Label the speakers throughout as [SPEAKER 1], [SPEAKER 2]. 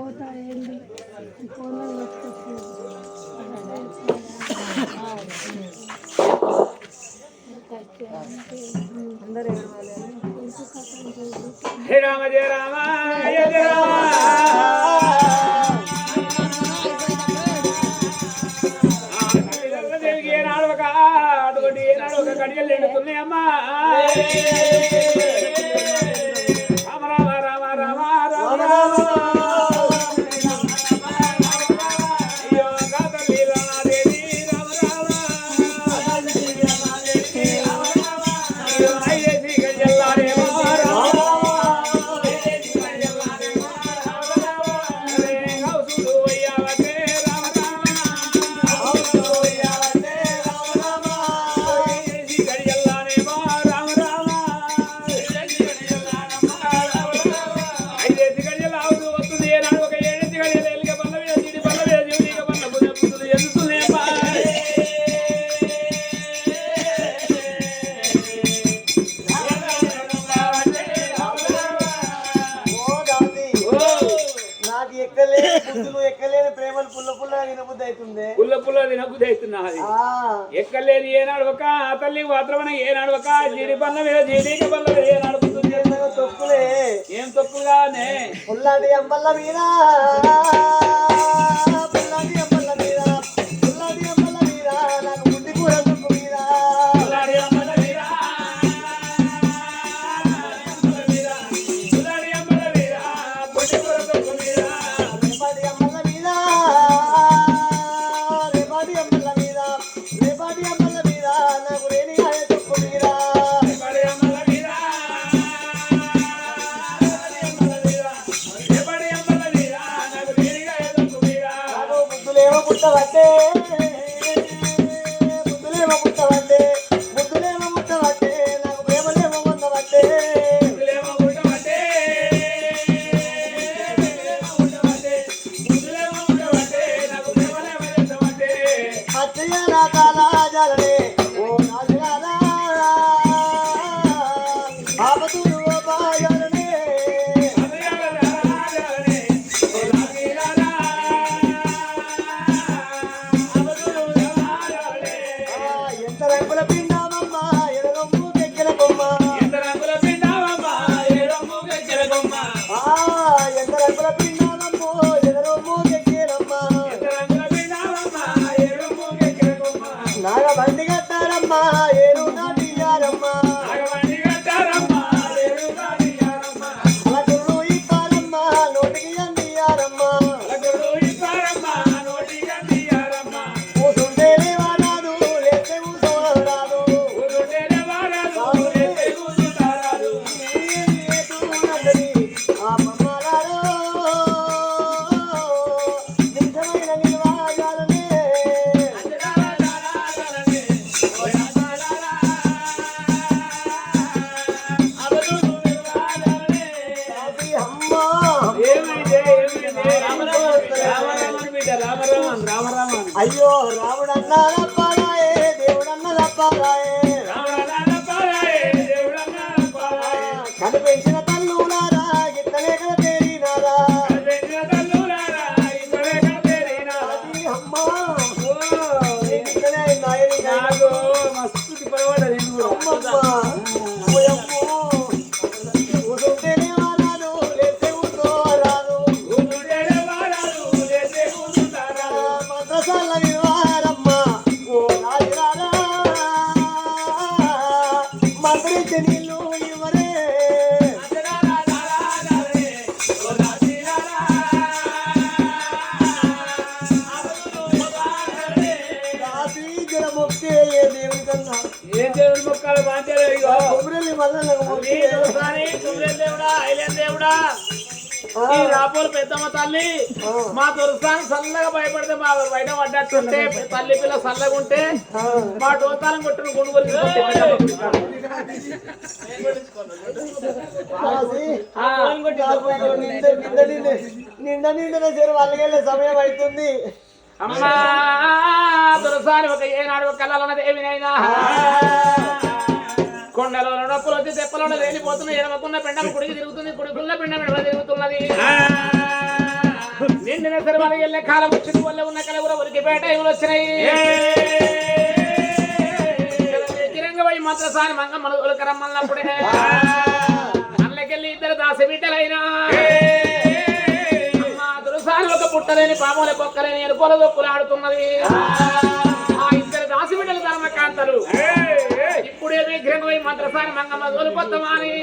[SPEAKER 1] కోత ఏంది కోనలు
[SPEAKER 2] హే రామ జయ రామ జయ రామ ఏనాడు ఒక అటువంటి ఏనాడు ఒక గడియలు ఎండుతున్నాయమ్మా రామ రామ రామ రామ రామ ఎక్కలేని ఏనాడు ఒక తల్లి మాత్రమే ఏనాడు ఒక జీడి పళ్ళ మీద జీడిక పళ్ళ మీద ఏనాడు తొక్కులే ఏం తొక్కుగానే పుల్లాడి అమ్మల్ల మీద పుల్లాడి అమ్మల్ల మీద పుల్లాడి అమ్మల్ల మీద నాకు ముండి కూర తొక్కు మీద పుల్లాడి అమ్మల్ల మీద పుల్లాడి అమ్మల్ల మీద ముండి కూర తొక్కు మీద రేపాడి అమ్మల్ల మీద రేపాడి అమ్మల్ల మీద రేపాడి అమ్మల్ల మీద నాకు రేణి గాయ తొక్కు మీద రేపాడి అమ్మల్ల మీద రేపాడి అమ్మల్ల మీద నాకు రేణి గాయ తొక్కు మీద నాకు బుద్ధులేమో పుట్టవట్టే బుద్ధులేమో పుట్టవట్టే బుద్ధులేమో పుట్టవట్టే నాకు ప్రేమలేమో పొందవట్టే బుద్ధులేమో పుట్టవట్టే బుద్ధులేమో పుట్టవట్టే నాకు ప్రేమలేమో పొందవట్టే అచ్చయ్యాల కాలాజాలనే ఓ నాజరాలా ఆపతులు ఓ బాజాలనే అచ్చయ్యాల కాలాజాలనే ఓ నాజరాలా ఆపతులు ఓ బాజాలనే ఎంత రంగుల పిండామమ్మ ఎడగమ్ము కెక్కెల కొమ్మ ఎంత రంగుల పిండామమ్మ ఎడగమ్ము కెక్కెల కొమ్మ ఎంత రంగుల పిండామమ్మ ఎడగమ్ము కెక్కెలమ్మ ఎంత రంగుల పిండామమ్మ ఎడగమ్ము కెక్కెల కొమ్మ నాగబండి కట్టారమ్మ ఏరు నాటియారమ్మ నాగబండి కట్టారమ్మ ఏరు నాటియారమ్మ అలగురు ఇప్పారమ్మ నోటికి అందియారమ్మ అలగురు ఇప్పారమ్మ నోటికి అందియారమ్మ కూసుంటే లేవరాదు లేస్తే కూసోరాదు కూసుంటే లేవరాదు లేస్తే కూసుంటారాదు ఆ మమ్మలారో నిజమైన నిల్వాజాలనే అయ్యో రాముడు అన్నారప్పారాయే దేవుడు అన్నదప్పారాయే కనిపించిన తల్లులారా గిట్టలే కదా తేరినారా అమ్మా గిట్టలే నాయని మస్తు మంత్రించి నీళ్ళు ఇవ్వరే మొక్కే ఏ దేవుడి కన్నా ఏ దేవుడి మొక్కలు బాధ్యత దేవుడా ఈ రాపోలు పెద్దమ్మ తల్లి మా దొరసాన్ని చల్లగా భయపడితే మా బయట పడ్డట్టుంటే తల్లి పిల్ల చల్లగా ఉంటే మా డోతాలం కొట్టిన గుండు నిండా నిండా చేరు వాళ్ళకెళ్ళే సమయం అవుతుంది. అమ్మా దొరసాని ఒక ఏనాడు ఒక కళ్ళ దేవినైనా కొండలో నొప్పులు వచ్చి తెప్పలో వెళ్ళిపోతున్నాయి. ఎడమకున్న పెండం కుడికి తిరుగుతుంది, కుడికున్న పెండం ఎడమ తిరుగుతున్నది. ఎండిన సరిమల వెళ్ళే కాలం వచ్చింది వల్ల ఉన్న కలగుర ఉరికిపేట ఇవులు వచ్చినాయి పోయి మంత్రసాని మంగమ్మను ఉలకరమ్మన్నప్పుడే అన్నకెళ్ళి ఇద్దరు దాస బిడ్డలైనా దురసాని ఒక పుట్టలేని పాముల పొక్కలేని ఎరుకోల దొక్కులు ఆడుతున్నది ఆ ఇద్దరు దాసి బిడ్డలు ధర్మకాంతలు ఇప్పుడే విగ్రహం పోయి మంత్రసాని మంగమ్మ తోలుకొత్తమాని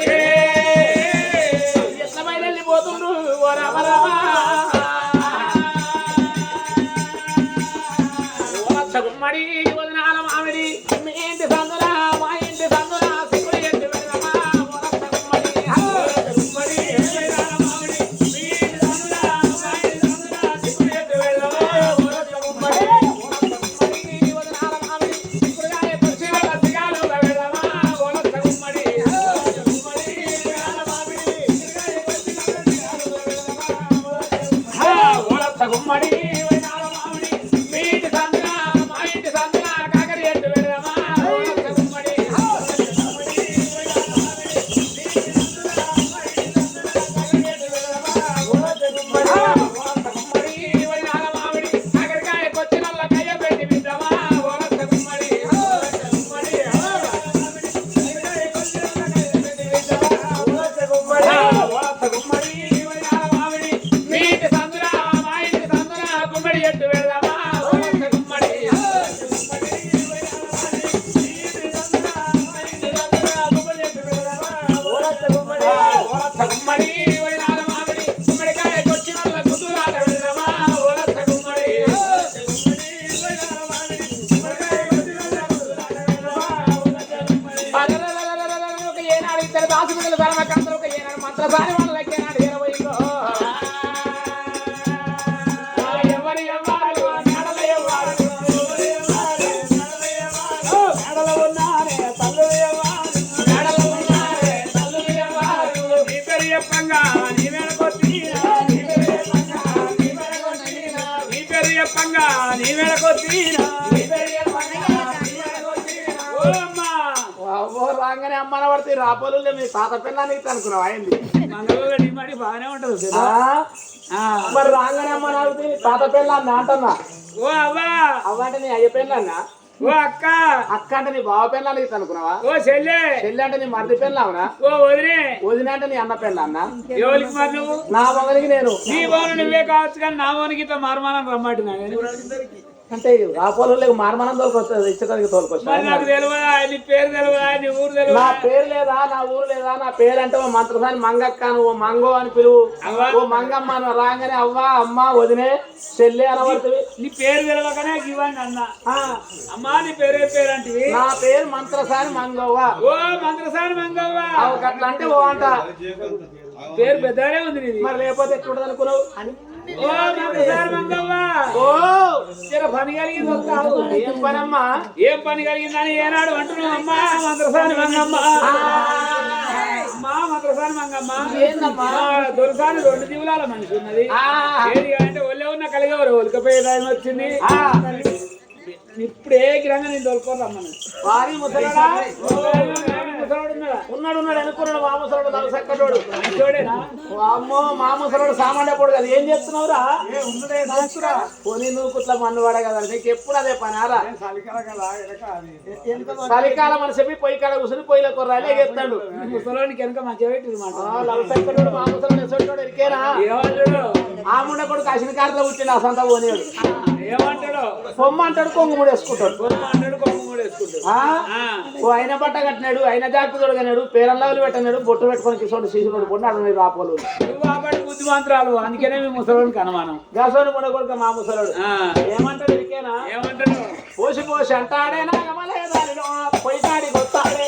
[SPEAKER 2] ఎట్ల బయలుపోతుండ్రు ఓ రామ రామ గుమ్మడి వదనాల మామిడి మీ ఇంటి సందురా మా ఇంటి సందురా సిక్కుడు ఎత్తి పెడదామా గుమ్మడి గుమ్మడి మామిడి మీ ఇంటి సందురా మా ఇంటి సందురా సిక్కుడు ఎత్తి పెడదామా గుమ్మడి వదనాల మామిడి సిక్కుడుగాయ పచ్చిగా సిగాలు పెడదామా గుమ్మడి గుమ్మడి మామిడి సిక్కుడుగాయ పచ్చిగా సిగాలు పెడదామా గుమ్మడి రాగానే అమ్మన పడితే రాపోలు మీ తాత పిల్లానికి అనుకున్నావు అయింది మంగళ బాగానే ఉంటది మరి రాగానే అమ్మ నాకు తాత పిల్లాన్ని అంటన్నా ఓ అవ్వా అవ్వ అంటే నీ అయ్య పిల్లన్నా ఓ అక్క అక్క అంటే నీ బావ పిల్లానికి అనుకున్నావా ఓ చెల్లె చెల్లె అంటే నీ మరిది పిల్లావునా ఓ వదినే వదిన అంటే నీ అన్న పిల్లన్నా ఎవరికి మరి నువ్వు నా మొగనికి నేను నీ బోను నువ్వే కావచ్చు కానీ నా బోనికి ఇట్లా మారమానం రమ్మంటున్నా అంటే రాపోలకు మారమానం తోలుకొస్తుంది ఇచ్చడానికి తోలుకొస్తా నాకు తెలియదా నీ పేరు తెలియదా నీ ఊరు తెలియదు నా పేరు లేదా నా ఊరు లేదా నా పేరు అంటే ఓ మంత్రసాని మంగక్క నువ్వు మంగో అని పిలువు ఓ మంగమ్మ అని రాగానే అవ్వ అమ్మ వదినే చెల్లె అనబడుతుంది నీ పేరు తెలియకనే ఇవ్వండి అన్న అమ్మా నీ పేరు అంటే నా పేరు మంత్రసాని మంగవ్వ ఓ మంత్రసాని మంగవ్వ అట్లా అంటే ఓ అంట పేరు పెద్దనే ఉంది మరి లేకపోతే ఎట్లుంటది అనుకున్నావు అని ఓ మంత్రసాని మంగవ్వ ఓ పని కలిగింది ఏం పని అమ్మా ఏం పని కలిగిందని ఏనాడు అంటున్నావు అమ్మా మంత్రసాని మంగమ్మ అమ్మా మంత్రసాని మంగమ్మ ఏందమ్మా దొరసాని 2 జీవులాల మనిషి ఉన్నది ఏది అంటే ఒళ్ళే ఉన్న కలిగేవారు ఒలికపోయే టైం వచ్చింది ఇప్పుడే గిరంగా నేను తోలుకోరమ్మను వారి ముసలాడా ఉన్నాడు అనుకున్నాడు మా ముసలాడు నలసక్కడోడు అమ్మో మా ముసలాడు సామాన్యపోడు కదా ఏం చెప్తున్నావురా పోనీ నువ్వు కుట్ల మన్ను పడ కదా నీకు ఎప్పుడు అదే పని ఆరా చలికాలం అని చెప్పి పొయ్యి కాడ కూర్చొని పొయ్యిలో కొర్రాలే చెప్తాడు ముసలాడికి వెనక మంచిగా పెట్టి నలసక్కడోడు మా ముసలాడు ఎసోడు ఎరికేనా ఆ ముండ కొడుకు అసిన కార్లో కూర్చొని ఆ సంత పోనేవాడు ఏమంటాడు బొమ్మ అంటాడు కొంగుముడు వేసుకుంటాడు ఆయన బట్ట కట్టినాడు ఆయన జాగ్రత్త తొడగనాడు పేరల్లాలు పెట్టినాడు బొట్టు పెట్టుకొని కిషోడు శిశుడు పొండి అడు రాపోలు బుద్ధిమంతురాలు అందుకనే మీ ముసలోడికి అనుమానం గసోని పొడ కొడుక మా ముసలోడు ఏమంటాడు ఇరికేనా ఏమంటాడు పోసి పోసి అంటాడే నాగమలే దానిలో పొయ్యికాడి కొత్తాడే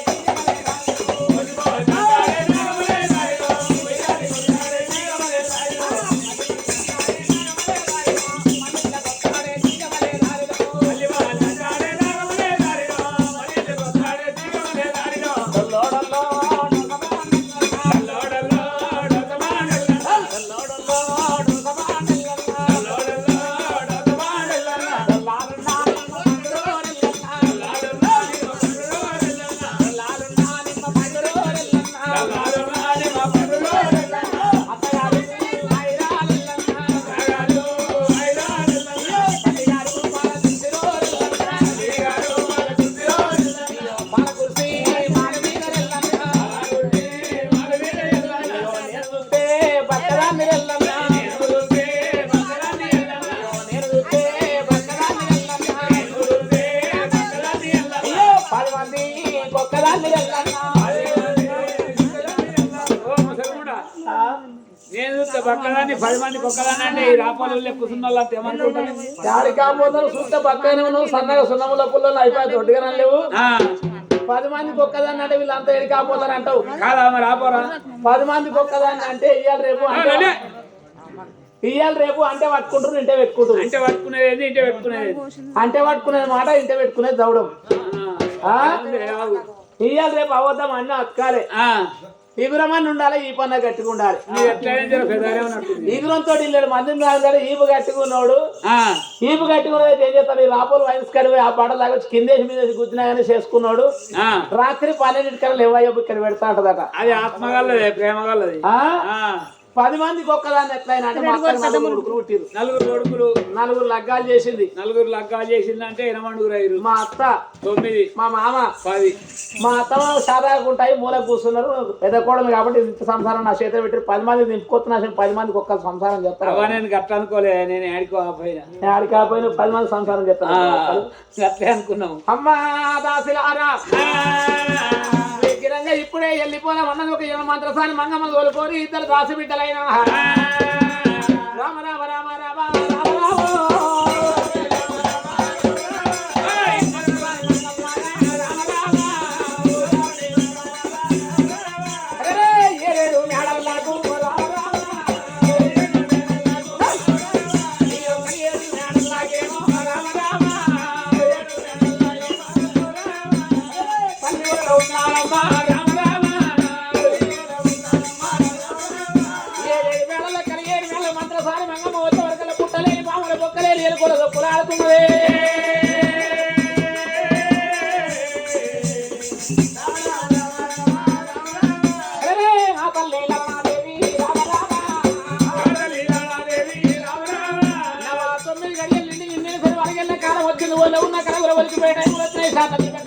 [SPEAKER 3] పక్కదాన్ని 10 మందికి ఒక్కదాన్ని అంటే ఈ రాపాలు కూర్చున్న వాళ్ళు ఏమనుకుంటారు?
[SPEAKER 2] దాడి కాకపోతారు చూస్తే పక్కనే ఉన్నావు సన్నగా సున్నముల పుల్లలో అయిపోయి దొడ్డుగా లేవు 10 మందికి ఒక్కదాన్ని అంటే వీళ్ళంతా ఎడి కాకపోతారు అంటావు
[SPEAKER 3] కాదా మరి రాపోరా?
[SPEAKER 2] 10 మందికి ఒక్కదాన్ని అంటే ఇయ్యాలి రేపు అంటే పట్టుకుంటారు ఇంటే పెట్టుకుంటారు
[SPEAKER 3] అంటే పట్టుకునేది ఇంటే పెట్టుకునేది
[SPEAKER 2] అంటే పట్టుకునేది మాట ఇంటే పెట్టుకునేది దౌడం ఇయ్యాలి రేపు అవద్దాం అన్న అక్కాలే ఈగురమని ఉండాలి ఈ పన్న గట్టిగా ఉండాలి ఈగురంతో ఇల్లాడు మందిని కాదు ఈపు గట్టుకున్నాడు ఈపు గట్టుకున్నది ఏం చేస్తాడు ఈ రాపోలు వయసుకరి ఆ పాటలు లాగొచ్చి కిందేసి మీద కూర్చున్నా కానీ చేసుకున్నాడు రాత్రి 12 లేవయ్యో ఇక్కడ పెడతా ఉంటదట
[SPEAKER 3] అది ఆత్మగల్లది ప్రేమగల్లది
[SPEAKER 2] 10 మందికి ఒక్కదాన్ని ఎట్లయినా అంటే నలుగురు పుట్టిరు 4 లగ్గాలు చేసింది
[SPEAKER 3] 4 లగ్గాలు చేసింది అంటే 8
[SPEAKER 2] మా అత్త
[SPEAKER 3] 9
[SPEAKER 2] మా మామ
[SPEAKER 3] 10
[SPEAKER 2] మా అత్త సాదాకుంటాయి మూల కూర్చున్నారు పెద్ద కోడలు కాబట్టి ఇంత సంసారం నా చేతిలో పెట్టి 10 మంది నింపుకొస్తున్నా 10 మందికి ఒక్క సంసారం చెప్తాను
[SPEAKER 3] నేను గట్ట అనుకోలే నేను
[SPEAKER 2] ఆడికాపోయినా 10 మంది సంసారం చెప్తాను
[SPEAKER 3] అట్లే అనుకున్నాము
[SPEAKER 2] అమ్మా దాసిలారా ఇప్పుడే వెళ్ళిపోదాం అన్నది ఒక మంత్రసాని మంగమ్మ తోలుకొని ఇద్దరు దాసి బిడ్డలైన రామ రామ రామ రామ రామ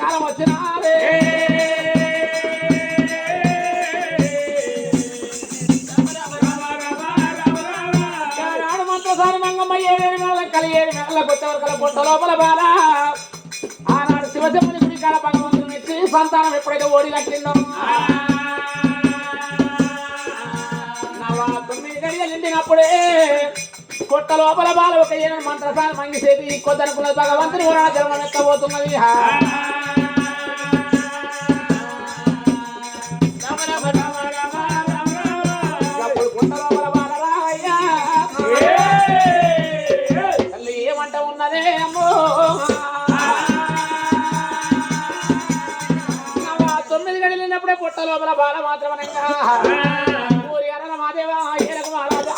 [SPEAKER 2] కాలం వచ్చినారే మంత్రసారి మంగమ్మ 7 నెలల కలి 7 నెలల కొత్తవరకల పొట్ట లోపల బాల ఆనాడు శివశంభుని గుడి కాడ భగవంతుని ఇచ్చి సంతానం ఎప్పుడైతే ఓడి కట్టిందో 9 గడియలు నిండినప్పుడే కొట్ట లోపల బాల ఒక 7 మంత్రసారి మంగి చేతి కొద్దనుకున్నది భగవంతుని కూడా జన్మం ఎత్తబోతున్నది ఏమంట ఉన్నదే అమ్మో 9 గడియలు నిన్నప్పుడే పొట్ట లోపల బాల మాత్రమనంగా ఊరి అరల మాదేవా ఏలకు మహారాజా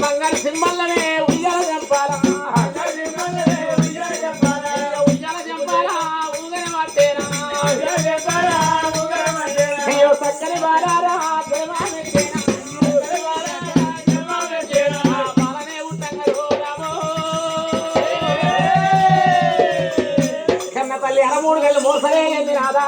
[SPEAKER 2] బంగారు సింబల్లనే ఉయ్యాల చంపాలా ఉయ్యాల చంపాలా ఊగన పట్టేనా అయ్యో చక్కని బాలారా బాలనే ఉంటా కన్న తల్లి 3 గళ్ళు మోసలే రాదా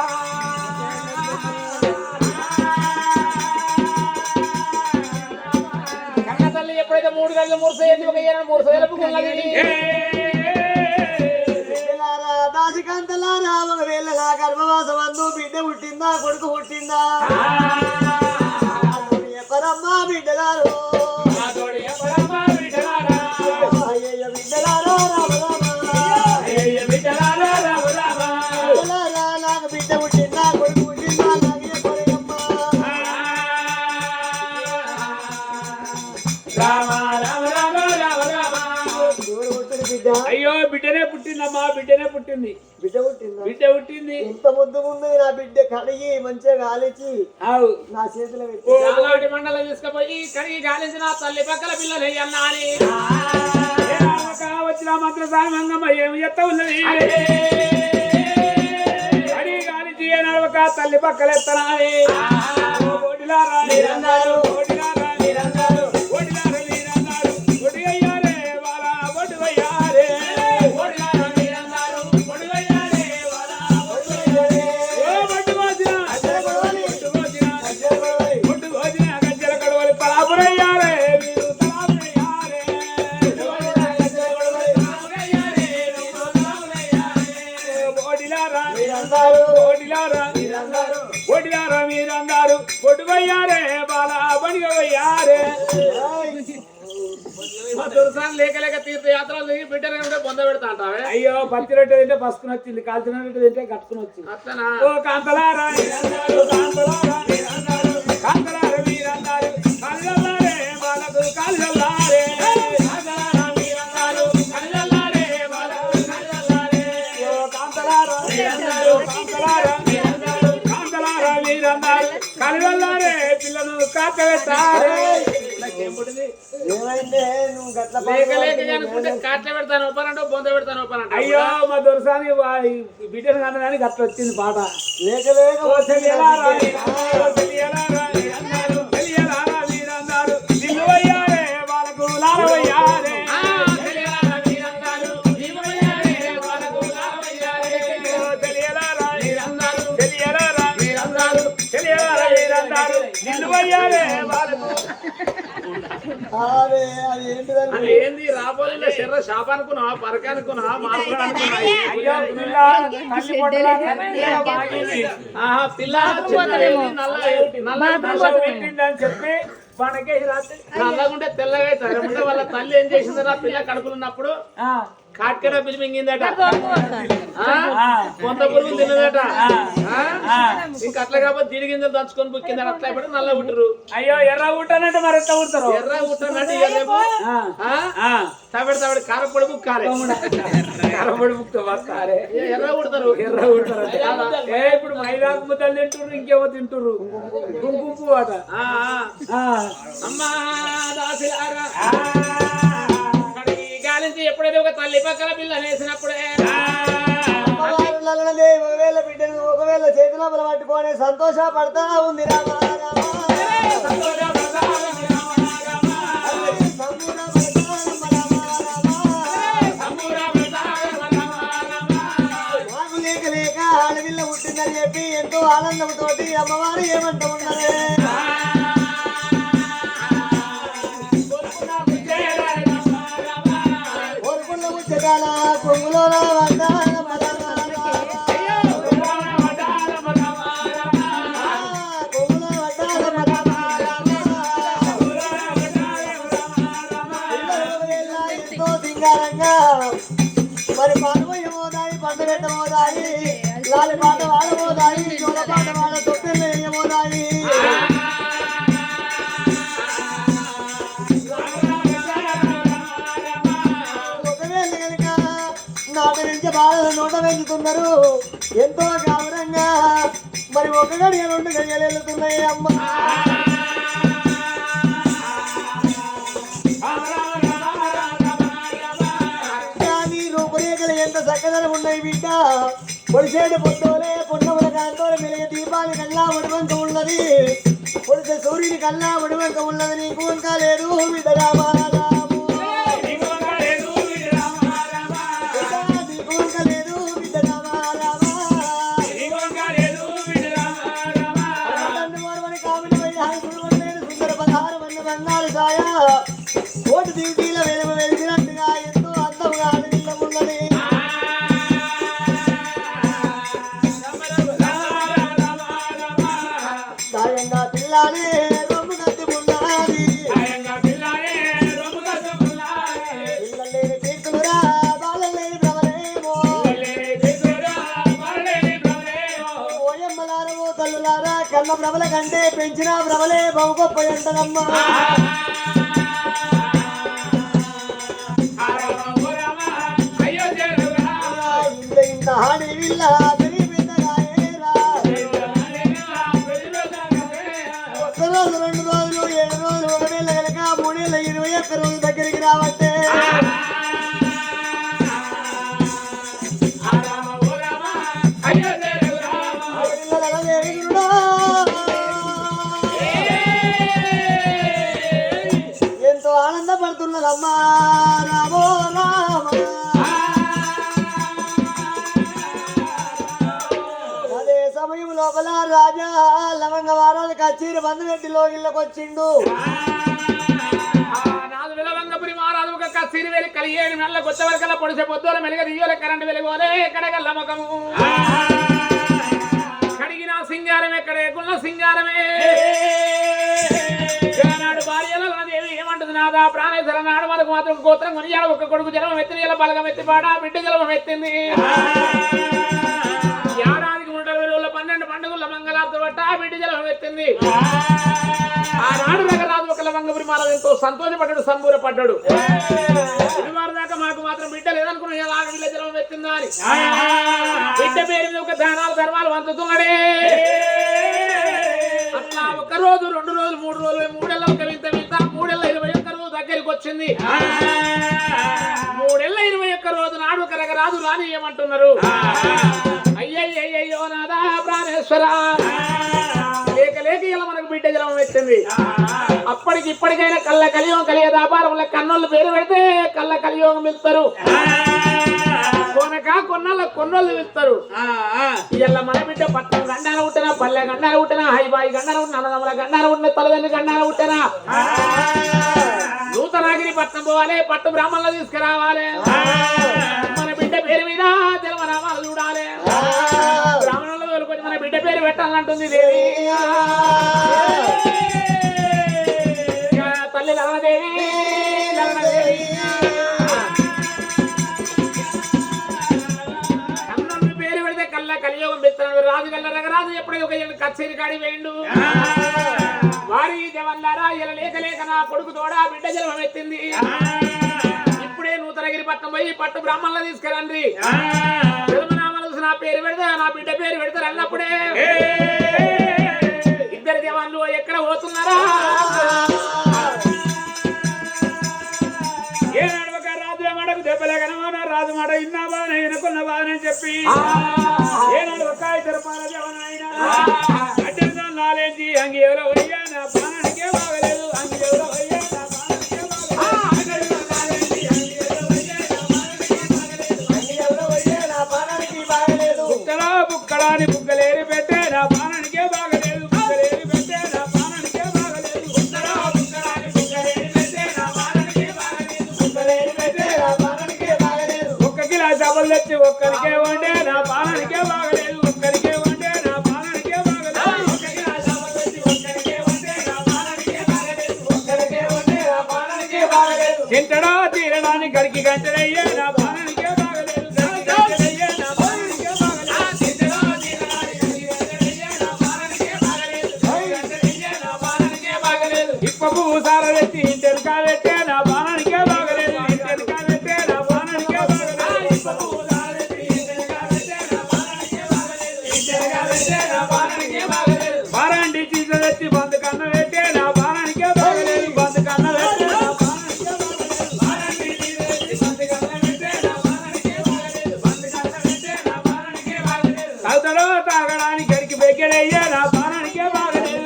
[SPEAKER 2] ఎప్పుడైతే 3 గంటలు 3 ఒక 3 సేలపు
[SPEAKER 4] రాజకాంతలారా ఒకవేళ నా గర్భవాసం అందు బిడ్డ పుట్టిందా కొడుకు పుట్టిందా ఎప్పరమ్మా బిడ్డలారు అయ్యయ్య బిడ్డలారో నాకు బిడ్డ పుట్టిందా కొడుకు పుట్టిందా నాగే కొరగమ్మా
[SPEAKER 3] అయ్యో బిడ్డనే పుట్టిందమ్మా బిడ్డనే పుట్టింది
[SPEAKER 4] బిడ్డ పుట్టిందా
[SPEAKER 3] బిడ్డ పుట్టింది
[SPEAKER 4] ఇంత ముద్దుగుంది నా బిడ్డ కడిగి మంచిగా కాలిచి
[SPEAKER 3] అవు
[SPEAKER 4] నా చేతిలో పెట్టి
[SPEAKER 2] నాగోటి మండలం తీసుకుపోయి కడిగి గాలించిన తల్లి పక్కల పిల్లలు అన్నాని
[SPEAKER 3] వచ్చిన మంత్ర సామంగమ్మ ఏమి ఎత్త ఉన్నది అడి గాలి నడవక తల్లి పక్కలెత్తనాలి ఓడిలారా మీరన్నారు ఓడిలారా మీరన్నారు ఓడిలారా మీరన్నారు ఓడిగయ్యారే వాళ్ళ ఓడిగయ్యారే ఓడిలారా మీరన్నారు ఓడిగయ్యారే వాళ్ళ ఓడిగయ్యారే ఓ బట్టుకోసిన బట్టుకోసిన గజ్జల కడవలి తలాపురయ్యారే మీరు తలాపురయ్యారే ఓడిలారా మీరందరూ ఒడ్డుగయ్యారే బాలా బడిగయ్యారే
[SPEAKER 2] లేక లేక తీర్థయాత్రలు తిరిగి బిడ్డలు ఉంటే పొంద పెడతా అంటావే
[SPEAKER 3] అయ్యో పత్తి రొట్టె తింటే పసుకుని వచ్చింది కాల్చిన రొట్టె తింటే కట్టుకుని వచ్చింది
[SPEAKER 2] అట్లనా
[SPEAKER 3] ఓ కాంతలారా కాంతలారా కాంతలారా మీరందరూ కాళ్ళల్లారే బాలకు కాళ్ళల్లారే కాంతలారా మీరందరూ కాళ్ళల్లారే బాలకు కాళ్ళల్లారే ఓ కాంతలారా మీరందరూ కాంతలారా మీరందరూ కాంతలారా మీరందరూ కాళ్ళల్లారే పిల్లను కాకబెట్టారే
[SPEAKER 4] ఏమైందే నువ్వు గట్ల
[SPEAKER 2] లేక లేక అనుకుంటే కాట్ల పెడతాను ఒప్పనంటూ బొంద పెడతాను ఒప్పనంట
[SPEAKER 3] అయ్యో మా దొరసాని బిడ్డను కన్నదానికి అట్లా వచ్చింది పాట
[SPEAKER 4] లేక లేక
[SPEAKER 3] ఓ తెలియలారా మీరందరూ, తెలియలారా మీరందరూ, తెలియలారా మీరందరూ, నిలువయ్యారే వాళ్ళకు లాలవయ్యారే.
[SPEAKER 2] తెలియలారా మీరందరూ జీవమయ్యారే వాళ్ళకు లాభమయ్యారే
[SPEAKER 3] ఓ తెలియలారా
[SPEAKER 2] మీరందరూ
[SPEAKER 3] తెలియలారా
[SPEAKER 2] మీరందరూ
[SPEAKER 3] తెలియలారా మీరందరూ, నిలువయ్యారే వాళ్ళకు.
[SPEAKER 4] అదే అది ఏంటిదని
[SPEAKER 2] అది ఏంది రాబోయే శర్ర షాప్ అనుకున్నా పరక అనుకున్నా మార్పులు అనుకున్నా
[SPEAKER 3] అయ్యో పిల్ల తల్లి పొట్టలా పిల్ల బాగింది.
[SPEAKER 2] ఆహా పిల్ల చిన్నది నల్ల ఏంటి నల్ల
[SPEAKER 3] దశ పెట్టిందని చెప్పి మనకేసి రాత్రి
[SPEAKER 2] నల్లగుంటే తెల్లగా అవుతారు ముందే వాళ్ళ తల్లి ఏం చేసిందరా పిల్ల కడుపులున్నప్పుడు కాట్కడ బిల్లి మింగిందట కొంత పురుగు తిన్నదట ఇంకా అట్లా కాబట్టి దిడి గింజలు దంచుకొని బుక్కిందట అట్లా ఇప్పుడు నల్ల పుట్టరు
[SPEAKER 3] అయ్యో ఎర్ర ఊటనంటే మరి ఎట్లా ఊడతారు
[SPEAKER 2] ఎర్ర పుట్టనంటే తవిడ తవిడ కారపొడి బుక్కాలి
[SPEAKER 3] కరబడి ముక్త వస్తారే
[SPEAKER 2] ఎర్ర పుడతారు
[SPEAKER 3] ఎర్ర ఊడతారు ఏ ఇప్పుడు మైదాకు ముద్దలు తింటుర్రు ఇంకేమో తింటుర్రు కుంకుమ అట
[SPEAKER 2] అమ్మా దాసిలారా గాలించి ఎప్పుడైతే ఒక తల్లి పక్కన పిల్ల వేసినప్పుడే
[SPEAKER 4] ఒకవేళ బిడ్డను ఒకవేళ చేతిలో పట్టుకొని సంతోషపడతా ఉంది రామా నాకు లేక లేక ఆడపిల్ల పుట్టిందని చెప్పి ఎంతో ఆనందంతో అమ్మవారు ఏమంటూ ఉన్నదే కోరుకున్న ముచ్చటాల కొంగులో ఎంతో సింగారంగా మరి పాటమోదాయి పంట పెట్టమోదాయి లాలి పాట వాడమోదాయి జోల పాట వాడ తొప్పిళ్ళు వేయమోదాయి ఒకవేళ కనుక నాటి నుంచి బాగా నోట పెంచుతున్నారు ఎంతో గౌరవంగా మరి ఒక గడియ రెండు గడియలు వెళ్తున్నాయి అమ్మ కానీ రూపురేఖలు ఎంత చక్కదనం ఉన్నాయి బిడ్డ పొడిసేడు పొట్టోలే పొన్నముల కాంతోలే మెలిగే దీపాలు కల్లా ఒడివంక ఉన్నది పొడిసే సూర్యుని కల్లా ఒడివంక ఉన్నది నీకు వంక లేదు బిడ్డ రామారాము నీకు వంక లేదు బిడ్డ సుందర పదహారు మంది బంగారు ఛాయ కోటి దీపీల వెలుగు వెలిసినట్టుగా ఎంతో అందముగా ఉన్నది తల్లులారా కన్న ప్రబల కంటే పెంచిన ప్రబలే బహు గొప్ప ఎంటదమ్మా ఇంత ఇంత హాడి విల్ల ఒక్క రోజు 2 రోజులు 7 రోజులు 1 నెల కనుక 3 నెలల 21 రోజుల దగ్గరికి రావట్టే ఎంతో ఆనందపడుతున్నదమ్మా రామో రామ అదే సమయం లోపల రాజా లవంగ వారాలు కచ్చీరి బంధు పెట్టి లోగిళ్ళకి వచ్చిండు
[SPEAKER 2] కసిరి వెళ్ళి కలిగేడు నెలల కొత్త వరకల్లా పొడిసే పొద్దుల మెలుగ దియ్యోల కరెంటు వెలుగోలే ఎక్కడగల్ల మకము కడిగిన సింగారం ఎక్కడేకున్న సింగారమే నాడు భార్యలో దేవి ఏమంటుంది నాదా ప్రాణేశ్వర నాడు మనకు మాత్రం గోత్రం కొనియాల ఒక్క కొడుకు జలమం ఎత్తిన ఇలా బలగం ఎత్తి పాడా బిడ్డ జలమం ఎత్తింది ఏడాదికి 120 12 పండుగల మంగళార్త పట్ట బిడ్డ జలమం ఎత్తింది ఆనాడు నగరాజు ఒక లవంగపురి మాల ఎంతో సంతోషపడ్డాడు సంబూరపడ్డాడు దాకా మాకు మాత్రం బిడ్డ లేదనుకున్నా ఎలాగ వీళ్ళ జలం ఎత్తిందా అని బిడ్డ పేరు మీద ఒక దానాలు ధర్మాలు వంచుతున్నాడే అట్లా 1 రోజు 2 రోజులు 3 రోజులు 3 ఏళ్ళ ఒక వింత వింత 3 ఏళ్ళ 21 రోజు దగ్గరికి వచ్చింది 3 ఏళ్ళ 21 రోజు నాడు ఒక నగరాజు రాని ఏమంటున్నారు అయ్యయ్యో నాదా ప్రాణేశ్వర లేక లేక ఇలా మనకు బిడ్డ జలం ఎత్తింది అప్పటికి ఇప్పటికైనా కళ్ళ కలియోగం కలిగే వ్యాపారంలో కన్నోళ్ళు పేరు పెడితే కళ్ళ కలియోగం వెళ్తారు కొనక కొన్నోళ్ళు వెళ్తారు ఇలా మన బిడ్డ పట్టణం గండాన ఉంటేనా పల్లె గండాన ఉంటేనా హైబాయి గండాన ఉంటున్నా అన్నదమ్ముల గండాన ఉంటే తలదండ్రి గండాన ఉంటేనా నూతనాగిరి పట్నం పోవాలి పట్టు బ్రాహ్మణులు తీసుకురావాలి మన బిడ్డ పేరు మీద జన్మనామాలు చూడాలి బ్రాహ్మణులు తోలుకొని మన బిడ్డ పేరు పెట్టాలంటుంది దేవి తల్లి లవణదేవి అన్న పేరు పెడితే కళ్ళ కలియోగం పెడతాడు రాజు కల్ల రగరాజు ఎప్పుడైతే ఒక కచేరి కాడి వేయండు వారి జవల్లారా ఇలా లేక లేక నా కొడుకు తోడా బిడ్డ జలం ఎత్తింది ఇప్పుడే నూతనగిరి పట్నం పోయి పట్టు బ్రాహ్మణులు తీసుకురండి జన్మనామాలు నా పేరు పెడతా నా బిడ్డ పేరు పెడతారు అన్నప్పుడే ఇద్దరు జవాన్లు ఎక్కడ పోతున్నారా ఏనాడు ఒక రాజుల మాటకు దెబ్బలే కనవాన రాజు మాట ఇన్నా బానే ఎనుకున్న బానే చెప్పి ఏనాడు ఒక ఇద్దరు పాల జవనైనా అడ్డంగా నాలేంటి అంగి ఎవరో అయ్యా నా ప్రాణానికే బాగలేదు అంగి ఎవరో అయ్యా నా ప్రాణానికే బాగలేదు బుక్కడా బుక్కడాని బుక్కలేరి పెట్టే నా ప్రాణానికే బాగలేదు బుక్కలేరి పెట్టే నా ప్రాణానికే బాగలేదు బుక్కడా బుక్కడాని బుక్కలేరి పెట్టే నా ప్రాణానికే బాగలేదు బుక్కలేరి పెట్టే నా ప్రాణానికే బాగలేదు ఒక్క గిలాస్ డబల్ తెచ్చి ఒక్కరికే వండే నా ప్రాణానికే బాగలేదు ఒక్కరికే వండే నా ప్రాణానికే బాగలేదు ఒక్క గిలాస్ డబల్ తెచ్చి ఒక్కరికే వండే నా ప్రాణానికే బాగలేదు ఒక్కరికే వండే నా ప్రాణానికే బాగలేదు చింతడా తీరడానికి గడికి గంటలయ్యే నా ప్రాణానికే బాగలేదు ఇప్పకు సార పెట్టి ఇంటెనక పెట్టే నా బాణానికే బాగలేదు ఇంటెనక పెట్టే నా బాణానికే బాగలేదు ఇప్పకు సార పెట్టి ఇంటెనక పెట్టే నా బాణానికే బాగలేదు ఇంటెనక పెట్టే నా బాణానికే బాగలేదు బారాండి చీజ తెచ్చి బంద్ కన్న పెట్టే నా బాణానికే బాగలేదు బంద్ కన్న పెట్టే నా బాణానికే బాగలేదు బారాండి చీజ తెచ్చి బంద్ కన్న పెట్టే నా బాణానికే బాగలేదు బంద్ కన్న పెట్టే నా బాణానికే బాగలేదు తాగుతాడో తాగడానికి గడికి బెగ్గడయ్యా నా బాణానికే బాగలేదు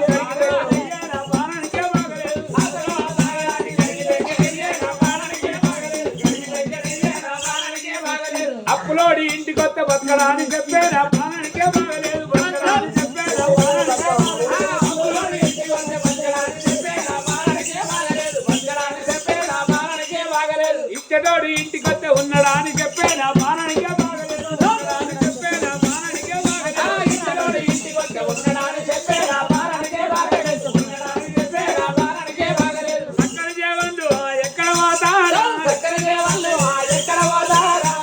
[SPEAKER 2] అప్పులోడి ఇంటికి వస్తే బతకడా అని చెప్పే నా ప్రాణానికే బాగలేదు బతకడా అని చెప్పే నా ప్రాణానికే బాగలేదు ఇచ్చటోడి ఇంటికి వస్తే ఉన్నాడా అని చెప్పే నా ప్రాణానికే బాగలేదు అని చెప్పే నా ప్రాణానికే బాగలేదు ఇచ్చటోడి ఇంటికి వస్తే ఉన్నాడా అని చెప్పే నా ప్రాణానికే బాగలేదు అని చెప్పే నా ప్రాణానికే బాగలేదు చక్కని జీవన్లు ఎక్కడ పోతారా చక్కని జీవన్లు ఎక్కడ పోతారా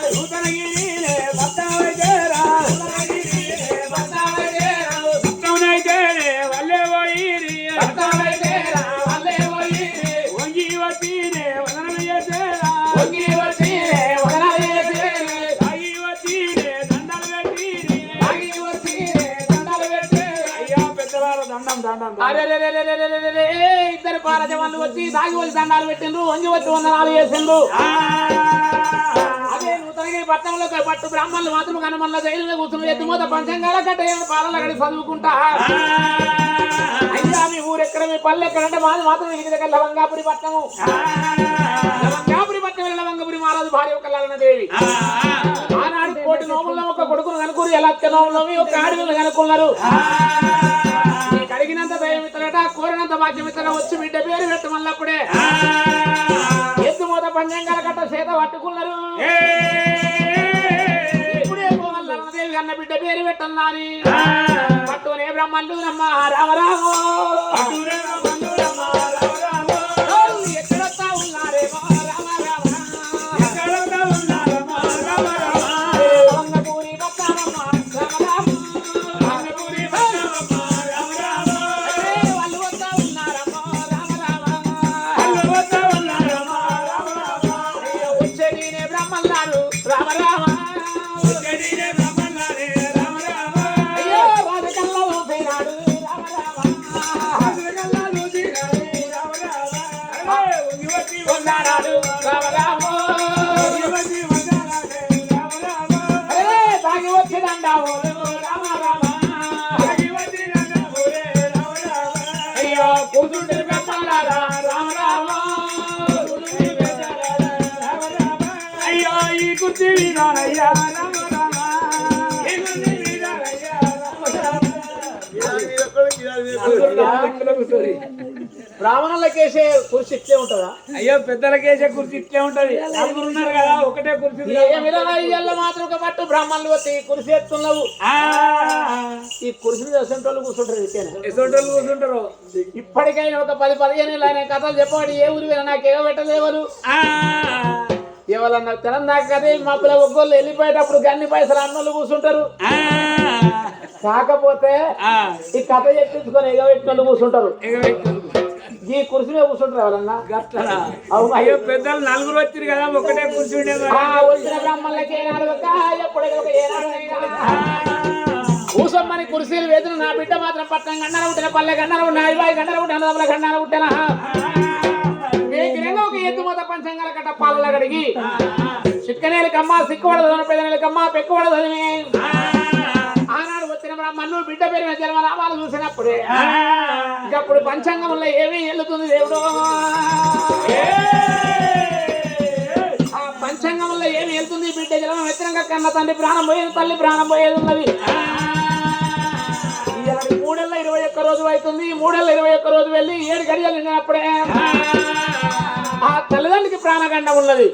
[SPEAKER 2] అరే ఇద్దరు పారజవాళ్ళు వచ్చి దాగి వచ్చి దండాలు పెట్టిండ్రు వంగి వచ్చి వందనాలు చేసిండ్రు అదే నూతనగిరి పట్టణంలో పట్టు బ్రాహ్మణులు మాత్రం కనుమల్ల జైలు కూర్చుని ఎత్తుమూత పంచంగాల కట్ట పాలన గడి చదువుకుంటా అయ్యా మీ ఊరెక్కడ మీ పల్లె ఎక్కడంటే మాది మాత్రం ఇంటి దగ్గర లవంగాపురి పట్టణము లవంగాపురి పట్టణం లవంగపురి మహారాజు భార్య ఒక లలనదేవి ఆనాడు కోటి నోముల్లో ఒక కొడుకును కనుక్కురు ఎలా నోములో ఒక ఆడవిని కనుక్కున్నారు నీకు అడిగినంత దయం ఇతరట కోరినంత భాగ్యం ఇతర వచ్చి బిడ్డ పేరు పెట్టమన్నప్పుడే ఎత్తుమూత పంచంగాల కట్ట చేత పట్టుకున్నారు ఇప్పుడే లలనదేవి అన్న బిడ్డ పేరు పెట్టన్నాని పట్టునే బ్రహ్మణుడు నమ్మ రామరామ ఎక్కడొస్తా ఉన్నారేమో రామ వంగపూరి పట్టారమ్మ వాళ్ళు వస్తా ఉన్నారమ్మో రామ వచ్చే నేనే బ్రహ్మన్నాడు రామ అయ్యో రాజకల్లా పోయినాడు ఉన్నాడు తాగి వచ్చి దండావు అయ్యో కూర్చుంటే బ్రహ్మలారా రామ అయ్యో ఈ కుర్చీ వినాలయ్యా బ్రాహ్మణులకేసే కుర్చీ ఇట్లే ఉంటుందా?
[SPEAKER 3] అయ్యో పెద్దలకేసే కుర్చీ ఇట్లే ఉంటది నలుగురు ఉన్నారు కదా ఒకటే కుర్చీ
[SPEAKER 2] ఏమిరో మాత్రం ఒక పట్టు బ్రాహ్మణులు వచ్చి కుర్చీ ఎత్తున్నావు ఈ కుర్చీ ఎసంటోళ్ళు కూర్చుంటారు
[SPEAKER 3] ఎసోటోళ్ళు కూర్చుంటారు
[SPEAKER 2] ఇప్పటికైనా ఒక 10-15 ఏళ్ళు ఆయన కథలు చెప్పాడు ఏ ఊరి నాకేమో పెట్టలేవరు ఎవరన్నా తెలంగాణ కదే మా పిల్ల ఒక్కళ్ళు వెళ్ళిపోయేటప్పుడు గన్ని పైసలు అన్నోళ్ళు కూర్చుంటారు కాకపోతే ఈ కథ చెప్పించుకొని ఎగబెట్టినోళ్ళు కూర్చుంటారు ఈ కుర్చీ మీద కూర్చుంటారు ఎవరన్నా
[SPEAKER 3] అయ్యో పెద్దలు నలుగురు వచ్చారు కదా ఒకటే కూర్చుండే
[SPEAKER 2] వచ్చిన బ్రాహ్మణులకి ఏనాడు ఎప్పుడు కూసమ్మని కుర్చీలు వేసిన నా బిడ్డ మాత్రం పట్టణం గండన పుట్టిన పల్లె గండన పుట్టిన అయ్యాయి గండన పుట్టిన అన్నదమ్ముల గండన పుట్టిన ఒక ఎత్తుమూత పంచంగాల కట్ట పాలల గడిగి చిక్కనేలకమ్మ సిక్కువడదు పెదనేలకమ్మ పెక్కువడదు ఆనాడు వచ్చిన బ్రాహ్మణులు బిడ్డ పేరు జన్మ నామాలు చూసినప్పుడే ఇంకప్పుడు పంచాంగంలో ఏమీ వెళ్తుంది దేవుడు ఆ పంచాంగంలో ఏమి వెళ్తుంది బిడ్డ జన్మ వ్యతిరేకంగా కన్న తండ్రి ప్రాణం పోయేది తల్లి ప్రాణం పోయేది ఉన్నది 3 ఏళ్ళ 21 రోజు అవుతుంది 3 ఏళ్ళ 21 రోజు వెళ్ళి 7 గడియలు నిన్నప్పుడే ఆ తల్లిదండ్రికి ప్రాణగండం ఉన్నది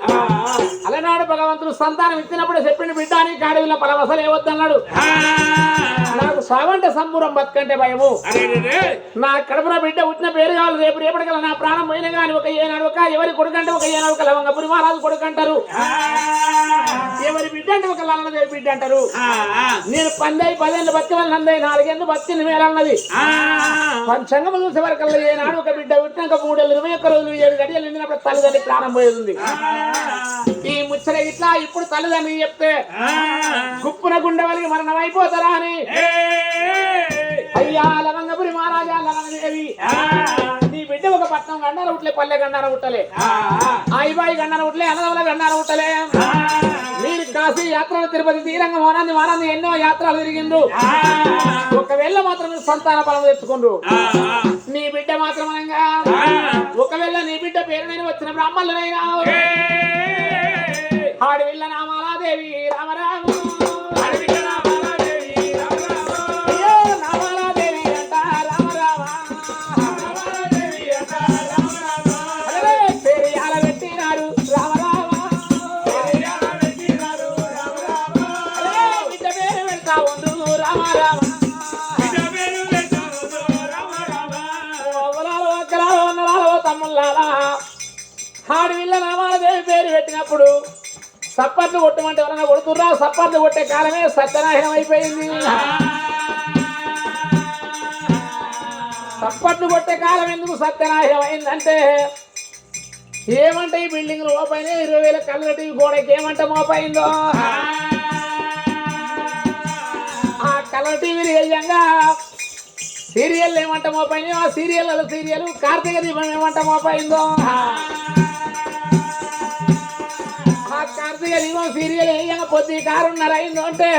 [SPEAKER 2] అలనాడు భగవంతుడు సంతానం ఇచ్చినప్పుడు చెప్పిండు బిడ్డ అని కాడవిలో పరవసలే వద్దన్నాడు నాకు సావంటే సంబూరం బతుకంటే భయము నా కడుపున బిడ్డ పుట్టిన పేరు కావాలి రేపటికల్లా నా ప్రాణం పోయిన కానీ ఒక ఏనాడు ఒక ఎవరి కొడుకంటే ఒక ఏనాడు ఒక లవంగపురి మహారాజు కొడుకు అంటారు ఎవరి బిడ్డ అంటే ఒక లలనదేవి బిడ్డ అంటారు నేను 10 ఏళ్ళు బతికి వాళ్ళు 4 ఏళ్ళు బతికింది మేలన్నది పంచంగం చూసే వరకల్లా ఏనాడు ఒక బిడ్డ పుట్టినాక 3 ఏళ్ళు 21 రోజులు 7 గడియలు నిండినప్పుడు తల్లిదండ్రి ప్రాణం పోయేది ఈ ముచ్చట ఇట్లా ఇప్పుడు తల్లిదండ్రి చెప్తే గుప్పున గుండె వాళ్ళకి మరణం అయిపోతారా అని అయ్యా లవంగపురి మహారాజా లలనదేవి నీ బిడ్డ ఒక పట్నం గండార ఉట్లే పల్లె గండార ఉట్టలే ఆయిబాయి గండార ఉట్లే అన్నదముల గండార ఉట్టలే మీరు కాశీ యాత్రలు తిరుపతి తీరంగ మానంది ఎన్నో యాత్రలు తిరిగిండ్రు ఒకవేళ మాత్రం సంతాన బలం తెచ్చుకుండ్రు నీ బిడ్డ మాత్రం అనగా ఒకవేళ నీ బిడ్డ పేరు నేను వచ్చిన బ్రాహ్మణులనైనా ఆడవిల్ల నామాలాదేవి రామరామ ఆడవిల్ల నామాలదేవి పేరు పెట్టినప్పుడు సప్పట్లు కొట్టమంటే ఎవరైనా కొడుతున్నా సప్పట్లు కొట్టే కాలమే సత్యనాశనం అయిపోయింది సప్పట్లు కొట్టే కాలం ఎందుకు సత్యనాశనం అయిందంటే ఏమంటే ఈ బిల్డింగ్ మోపైన 20,000 కళ్ళటి గోడకి ఏమంటే మోపైందో ఆ కలర్ టీవీలు వేయంగా సీరియల్ ఏమంట మోపైందో ఆ సీరియల్ కార్తీక దీపం ఏమంట మోపైందో ఆ కార్తీక దీపం సీరియల్ ఏమైనా పొద్దు కారున్నర అయిందో అంటే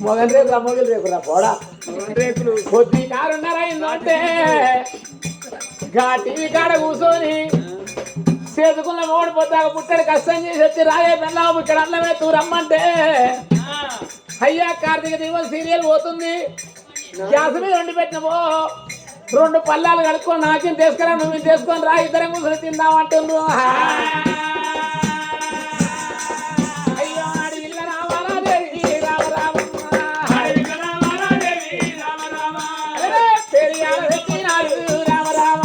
[SPEAKER 2] మొగన్ రేపులా మొగలు రేపురా పోడా
[SPEAKER 3] రేకులు
[SPEAKER 2] పొద్దు కారున్నర అయిందో అంటే టీవీ కాడ కూర్చొని చేతుకున్న ఓడిపోతాక పుట్టడు కష్టం చేసి వచ్చి రాయే పెళ్ళాము ఇక్కడ అన్నమే రమ్మంటే అయ్యా కార్తీక దీపం సీరియల్ పోతుంది గ్యాస్ మీద వండి పెట్టినవో 2 పల్లాలు కడుక్కొని నాకేం తీసుకురా నువ్వు తీసుకొని రా ఇద్దరం కూర్చొని తిందామంటుండ్రు అయ్యో ఆడి ఇల్ల రావాలా దేవి రామ రామ పెరియాల పెట్టినాడు రామ రామ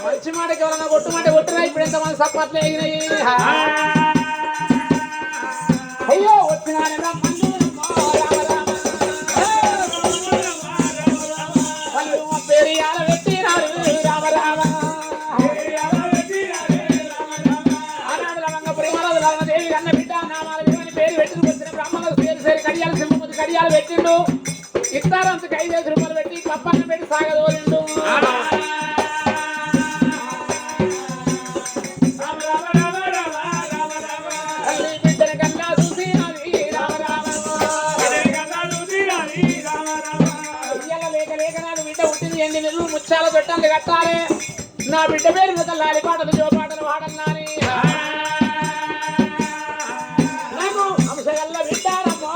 [SPEAKER 2] మంచి మాటకి ఎవరన్నా కొట్టుమంటే కొట్టురా ఇప్పుడు ఎంతమంది సప్పట్లు ఎగినాయి అయ్యో వచ్చినాడు పెరియాల పెట్టినాడు రామ రామ ఆనాడు రమంగ ప్రేమరాజు రామదేవి అన్న బిడ్డ నామాల పేరు పెట్టుకు వచ్చిన బ్రాహ్మణులకు పేరు సరి కడియాలు సింహముది కడియాలు పెట్టిండు ఇస్తారంతకు 5,000 రూపాయలు పెట్టి పప్పన్న పెట్టి సాగదోలిండు బిడ్డని కన్నా చూసి రామ రామ లేక నాకు బిడ్డ పుట్టింది 8 నెలలు ముచ్చాల పెట్టాలి కట్టాలి నా బిడ్డ పేరు మీద లాలిపాటలు జోపాటలు వాడన్నాని నాకు అంశగల్ల బిడ్డారమ్మో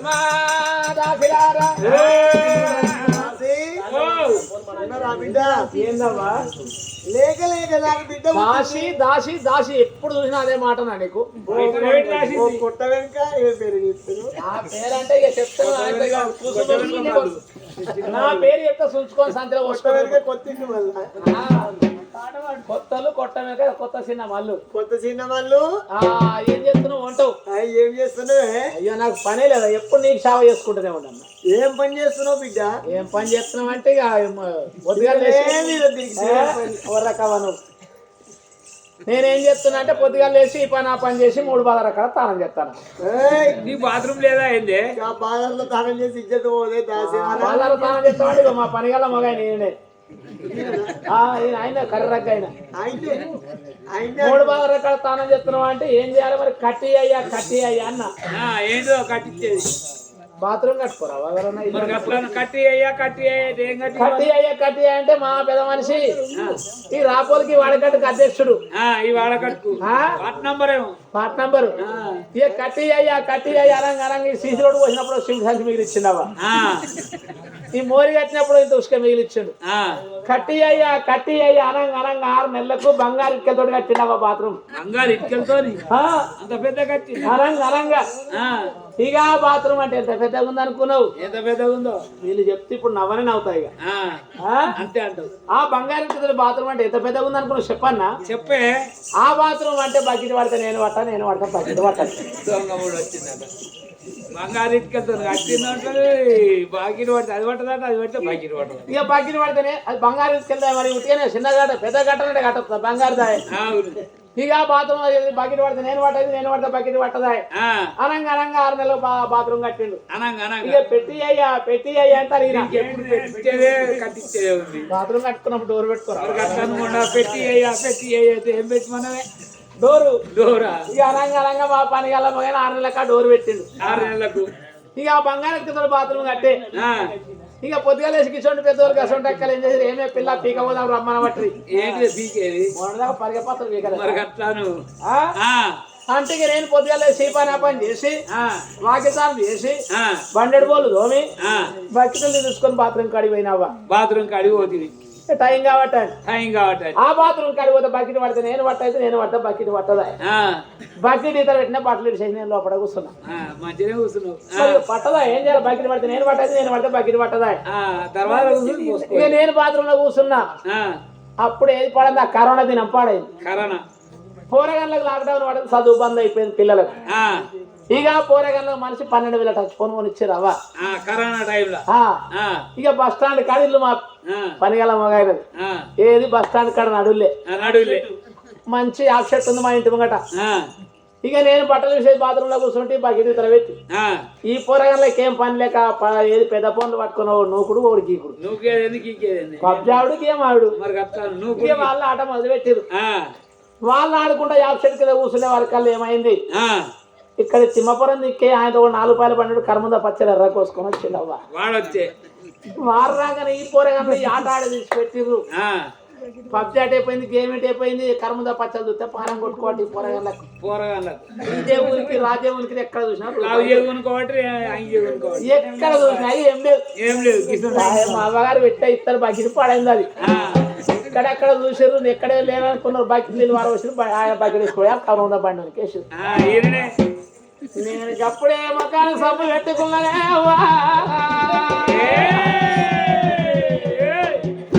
[SPEAKER 2] మా దాసిరారా
[SPEAKER 4] బిడ్డ
[SPEAKER 2] ఏందమ్మా
[SPEAKER 4] లేక నాకు బిడ్డ
[SPEAKER 2] దాసి ఎప్పుడు చూసినా అదే మాట నా నీకు
[SPEAKER 4] కొట్ట వెనుక ఏ పేరు చెప్తాను
[SPEAKER 2] నా పేరంటే ఇక చెప్తాను నా పేరు చెప్తే సుంచుకొని సంతలో
[SPEAKER 4] కొట్ట వెనుక కొత్త మళ్ళా
[SPEAKER 2] కొత్తలు కొట్టమే కొత్త సినిమాలు ఏం చేస్తున్నావు వంటవు
[SPEAKER 4] ఏం చేస్తున్నావే
[SPEAKER 2] అయ్యో నాకు పనే లేదా ఎప్పుడు నీకు సేవ చేసుకుంటూనే ఉన్నాను
[SPEAKER 4] ఏం పని చేస్తున్నావు బిడ్డ
[SPEAKER 2] ఏం పని చేస్తున్నావు అంటే ఇక పొద్దుగా నువ్వు నేనేం చెప్తున్నా అంటే పొద్దుగా లేచి ఈ పని ఆ పని చేసి 3 బాధ రకాల తానం చేస్తాను
[SPEAKER 3] నీ బాత్రూమ్ లేదా ఏంది
[SPEAKER 4] బాధల్లో తానం చేసి ఇచ్చేది పోదే దాసి
[SPEAKER 2] బాధలో తానం చేస్తామంటే మా పని గల మగ నేనే ఆయన కర్ర రగ్గ ఆయన 3 బాధ రకాల తానం చేస్తున్నావు అంటే ఏం చేయాలి మరి కట్టి అయ్యా అన్న
[SPEAKER 3] ఏంటో కట్టించేది
[SPEAKER 2] బాత్రూమ్ కట్టుకోరా
[SPEAKER 3] కట్టి అయ్యా
[SPEAKER 2] కట్టి అంటే మా పెద్ద మనిషి ఈ రాపోలకి వాడకట్టుకు అధ్యక్షుడు
[SPEAKER 3] ఈ వాడకట్టుకు
[SPEAKER 2] పార్ట్ నంబరు ఇక కట్టి అయ్యా అనంగా ఈ సీసీ రోడ్డు పోసినప్పుడు సిమెంట్ సంచి మిగిలిచ్చిండవా ఈ మోరి కట్టినప్పుడు ఇంత ఉసుక మిగిలిచ్చాడు కట్టి అయ్యా అనంగా 6 నెలలకు బంగారు ఇటుకలతో కట్టిండవా బాత్రూమ్
[SPEAKER 3] బంగారు ఇటుకలతో అంత పెద్ద కట్టి
[SPEAKER 2] అనంగా ఇక బాత్రూమ్ అంటే ఎంత పెద్దగా ఉంది అనుకున్నావు
[SPEAKER 3] ఎంత పెద్దగా ఉందో
[SPEAKER 2] వీళ్ళు చెప్తే ఇప్పుడు నవ్వనే నవ్వుతాయి
[SPEAKER 3] అంతే అంటావు
[SPEAKER 2] ఆ బంగారు ఇటుకల బాత్రూమ్ అంటే ఎంత పెద్దగా ఉంది అనుకున్నావు చెప్పన్నా
[SPEAKER 3] చెప్పే
[SPEAKER 2] ఆ బాత్రూమ్ అంటే బకెట్ పడితే నేను పడతా బకెట్ పట్టాను
[SPEAKER 3] దొంగ కూడా వచ్చిందట బంగారు ఇటుకలతో కట్టిందంటే బాకీలు పడితే అది పట్టదట అది పడితే బాకీలు పట్టదు
[SPEAKER 2] ఇక బకెట్ పడితేనే అది బంగారు ఇటుకెళ్తాయి మరి ఉట్టిగానే చిన్న గట్ట పెద్ద గట్టనంటే కట్టదు బంగారు దాయి ఇక బాత్రూమ్ బకెట్ పడితే నేను పడతా బకెట్ పట్టదాయి అనంగా 6 నెలలు బాత్రూమ్ కట్టిండు ఇక పెట్టి అయ్యా అంటే అడిగిన
[SPEAKER 3] కట్టించేదే ఉంది
[SPEAKER 2] బాత్రూమ్ కట్టుకున్నప్పుడు డోర్ పెట్టుకోరా
[SPEAKER 3] పెట్టి ఏం పెట్టి మనమే డోరా
[SPEAKER 2] ఇక అనంగా మా పని గల 6 నెలలకు డోర్ పెట్టిండు
[SPEAKER 3] 6 నెలలకు
[SPEAKER 2] ఇక ఆ బంగారు కింద బాత్రూమ్ కట్టే ఇక పొద్దుగా లేచి కిషోండి పెద్దోళ్ళు కసండి అక్కలు ఏం చేసి ఏమే పిల్ల పీక పోదాం రమ్మన బట్టి
[SPEAKER 3] ఏంటి పీకేది
[SPEAKER 2] పరిగెత్తాను
[SPEAKER 3] పీకను
[SPEAKER 2] అంటే నేను పొద్దుగా లేచి పని చేసి వాకితాను చేసి బండెడు బోళ్ళు దోమి బకెట్లు తీసుకొని బాత్రూమ్ కాడికి పోయినావా
[SPEAKER 3] బాత్రూమ్ కాడికి పోతుంది
[SPEAKER 2] టైం కాబట్టి ఆ బాత్రూమ్ కాడికి పోతే బకెట్ పడితే నేను పడతా బకెట్ పట్టదా బకెట్ ఇతర పెట్టిన బట్టలు ఇడిచేసి నేను లోపల కూర్చున్నా
[SPEAKER 3] మంచిగా కూర్చున్నావు
[SPEAKER 2] పట్టదా ఏం చేయాలి బకెట్ పడితే నేను పడతా బకెట్ పట్టదా
[SPEAKER 3] తర్వాత
[SPEAKER 2] ఇక నేను బాత్రూమ్ లో కూర్చున్నా అప్పుడు ఏది పడింది ఆ కరోనా దినం పాడైంది పోరగాళ్ళకి లాక్డౌన్ పడింది చదువు బంద్ అయిపోయింది పిల్లలకు ఇక పోరగాళ్ళకి మనిషి 12,000 టచ్ ఫోన్ కొనిచ్చారు
[SPEAKER 3] కరోనా టైంలో
[SPEAKER 2] ఇక బస్ స్టాండ్ కాడ ఇల్లు మా పనిగల మగాయనది ఏది బస్ స్టాండ్ కాడ నడులే
[SPEAKER 3] నడులే
[SPEAKER 2] మంచి ఆఫ్ షర్ట్ ఉంది మా ఇంటి ముంగట ఇక నేను బట్టలు చూసేది బాత్రూమ్ లో కూర్చుంటే బకెట్ ఇతర పెట్టి ఈ పోరగాళ్ళకి ఏం పని లేక ఏది పెద్ద పనులు పట్టుకున్నావు నూకుడు ఒకడు గీకుడు కబ్జావుడు గేమ్ ఆడు మరి వాళ్ళ ఆట మొదలు పెట్టిరు వాళ్ళు ఆడుకుంటా యాప్ చెట్టు కింద కూర్చునే వారికల్లా ఏమైంది ఇక్కడ తిమ్మపురం దిక్కే ఆయన 4 రూపాయలు పన్నెండు కర్మంద పచ్చడి ఎర్ర కోసుకొని వచ్చిండు అవ్వ వారు రాగానే ఈ పోరగాళ్ళు ఈ ఆట ఆడి తీసి పెట్టిర్రు పబ్జి ఆట అయిపోయింది గేమ్ ఎట్ అయిపోయింది కర్మంద పచ్చడి చూస్తే పానం కొట్టుకోవటి పోరగాళ్ళకు ఇదే ఊరికి రాజే ఊరికి ఎక్కడ చూసినా ఎక్కడ చూసినా ఏం లేదు మా అవ్వగారు పెట్టే ఇస్తారు బకెట్ పడైంది అది ఎక్కడెక్కడ చూసారు ఎక్కడే లేదనుకున్నారు బకెట్ నీళ్ళు వారు వచ్చి బకెట్ వేసుకోయా కర్మంద బండి కేసు నేను అప్పుడే మకానికి సబ్బు పెట్టుకున్నానే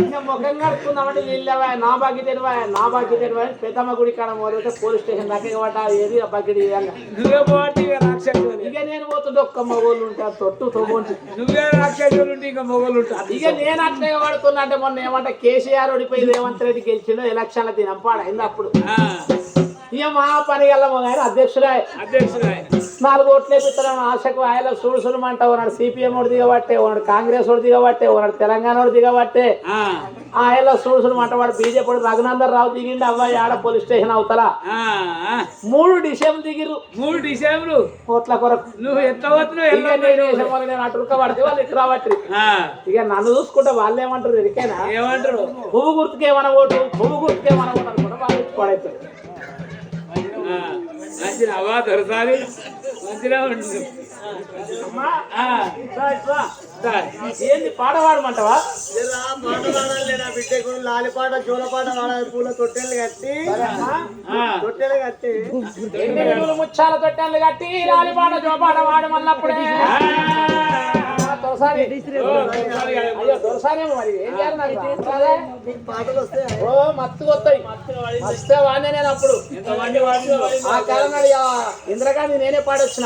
[SPEAKER 2] ఇంకా ముఖం కడుపుకుందామంటే నీళ్ళవా నా బకెట్ నా బకెట్ పెద్దమ్మ గుడి కాడ మొదలైతే పోలీస్ స్టేషన్ దాకా పట్ట ఏది ఆ బకెట్ ఇక నేను పోతుంటే ఒక్క మగోళ్ళు ఉంటారు తొట్టు తోబొంచి ఇక నేను అట్లే పడుతున్నా అంటే మొన్న ఏమంటే కేసీఆర్ ఓడిపోయి రేవంత్ రెడ్డి గెలిచిండు ఎలక్షన్ల తినంపాడు అయింది అప్పుడు ఇక మా పని గల్లమ్మ గారు అధ్యక్షుడే 4 ఓట్లు వేపిస్తారని ఆశకు ఆయన సుడుసుడమంట ఉన్నాడు సిపిఎం వాడు దిగబట్టే ఉన్నాడు కాంగ్రెస్ వాడు దిగబట్టే ఉన్నాడు తెలంగాణ వాడు దిగబట్టే ఆయన సుడుసుడమంట వాడు బీజేపీ రఘునందన్ రావు దిగిండి అవ్వ ఆడ పోలీస్ స్టేషన్ అవుతల 3 డిసెంబర్ దిగిరు 3 డిసెంబర్ ఓట్ల కొరకు నువ్వు నేను అటుక పడితే వాళ్ళు ఇటు రాబట్టి ఇక నన్ను చూసుకుంటే వాళ్ళు ఏమంటారు ఎరికేనా ఏమంటారు పువ్వు గుర్తుకేమన్నా ఓటు పువ్వు గుర్తుకేమన్నా ఓటు అనుకుంటే వాళ్ళు పడైతారు మంచిగా దొరసారి మంచిగా ఉంటుంది ఏంది పాట పాడమంటావా
[SPEAKER 4] బిడ్డకు లాలిపాట జోలపాట వాడాలి పూల తొట్టెలు కట్టి
[SPEAKER 2] ముచ్చాల తొట్టెలు కట్టి లాలిపాట జోపాట వాడమన్నప్పుడే మత్తుగా వస్తాయి వస్తే వాడినే నేను అప్పుడు ఆ కాలం ఇందిరాగాంధీ నేనే పాడొచ్చిన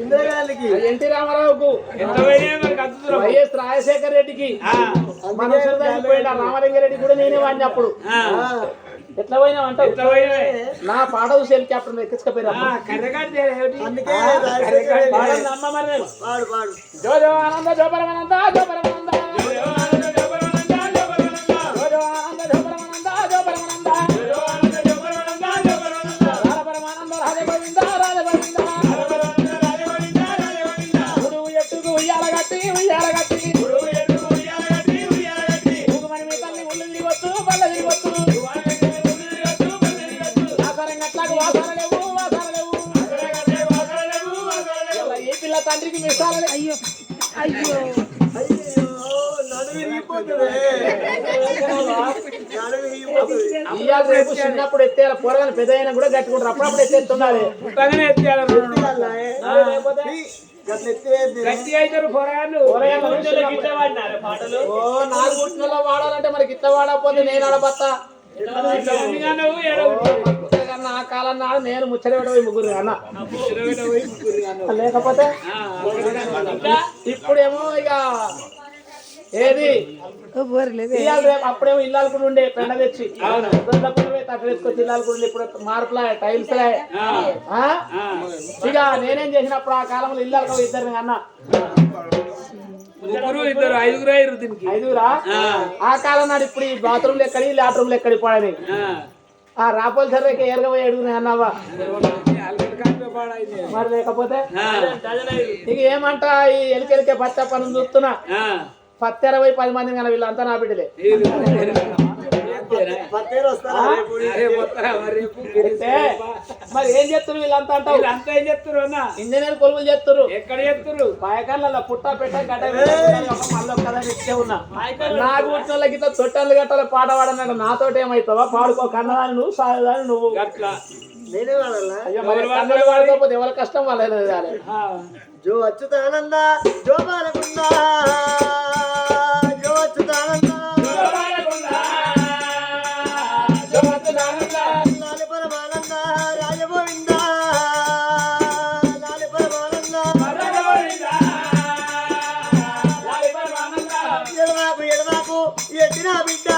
[SPEAKER 4] ఇందిరాగాంధీకి
[SPEAKER 2] ఎన్టీ రామారావుకు వైఎస్ రాజశేఖర్ రెడ్డికి రామలింగారెడ్డి కూడా నేనే వాడిని అప్పుడు ఎట్లా పోయినా అంటావు నా పాట చూసి హెలికాప్టర్ ఎక్కించుకపోయినా జో ఆనంద జో పరమానంద జో పరమానంద తండ్రికి మిసాలే అయ్యో అయ్యో రేపు చిన్నప్పుడు ఎత్తేయాలి పోరగానే పెద్ద అయినా కూడా గట్టుకుంటారు అప్పుడప్పుడు ఎత్తేస్తున్నారు వాడాలంటే మరి గిట్ల వాడకపోతే నేను ఆడబత్తా నా కాలం నాడు నేను ముచ్చట ముగ్గురు అన్న లేకపోతే ఇప్పుడేమో ఇక ఏది అప్పుడేమో ఇల్లాలకుండా ఉండే పెండ తెచ్చి తట్టేసుకొచ్చి ఇల్లాలకుండా ఇప్పుడు మార్పులా టైల్స్ ఇక నేనేం చేసినప్పుడు ఆ కాలంలో ఇల్లాలకు ఇద్దరు అన్న ఐదుగురా ఆ కాలం నాడు ఇప్పుడు ఈ బాత్రూమ్లు ఎక్కడి లాట్రూమ్లు ఎక్కడి పడని ఆ రాపోల్ సర్వేకి ఏరగబోయి అడుగునే అన్నావా మరి లేకపోతే ఇక ఏమంట ఈ ఎలికెలికే పచ్చ పనులు చూస్తున్నా 10-20 మంది కానీ వీళ్ళంతా నా బిడ్డలే మరి ఏం చెప్తారు వీళ్ళంతా అంటావు అంతా ఏం చెప్తారు అన్న ఇంజనీర్ కొలువులు చెప్తారు ఎక్కడ చెప్తారు పాయకాళ్ళ పుట్ట పెట్ట గడ్డ మళ్ళీ ఒక్కదా ఇచ్చే ఉన్నా నాకు వచ్చిన వాళ్ళకి ఇట్లా తొట్టెలు గట్టాల పాట పాడన్నాడు నాతోటి ఏమైతావా పాడుకో కన్నదాని నువ్వు సాయదాని నువ్వు అట్లా
[SPEAKER 4] నేనే
[SPEAKER 2] కన్నడ వాడుకోకపోతే ఎవరి కష్టం వాళ్ళ
[SPEAKER 4] జో అచ్యుతానంద జో బాలకుంద జో అచ్యుతానంద లాలి పరమానంద రాజగోవింద లాలి పరమానంద ఎడవాకు ఎడవాకు ఎత్తిన బిడ్డ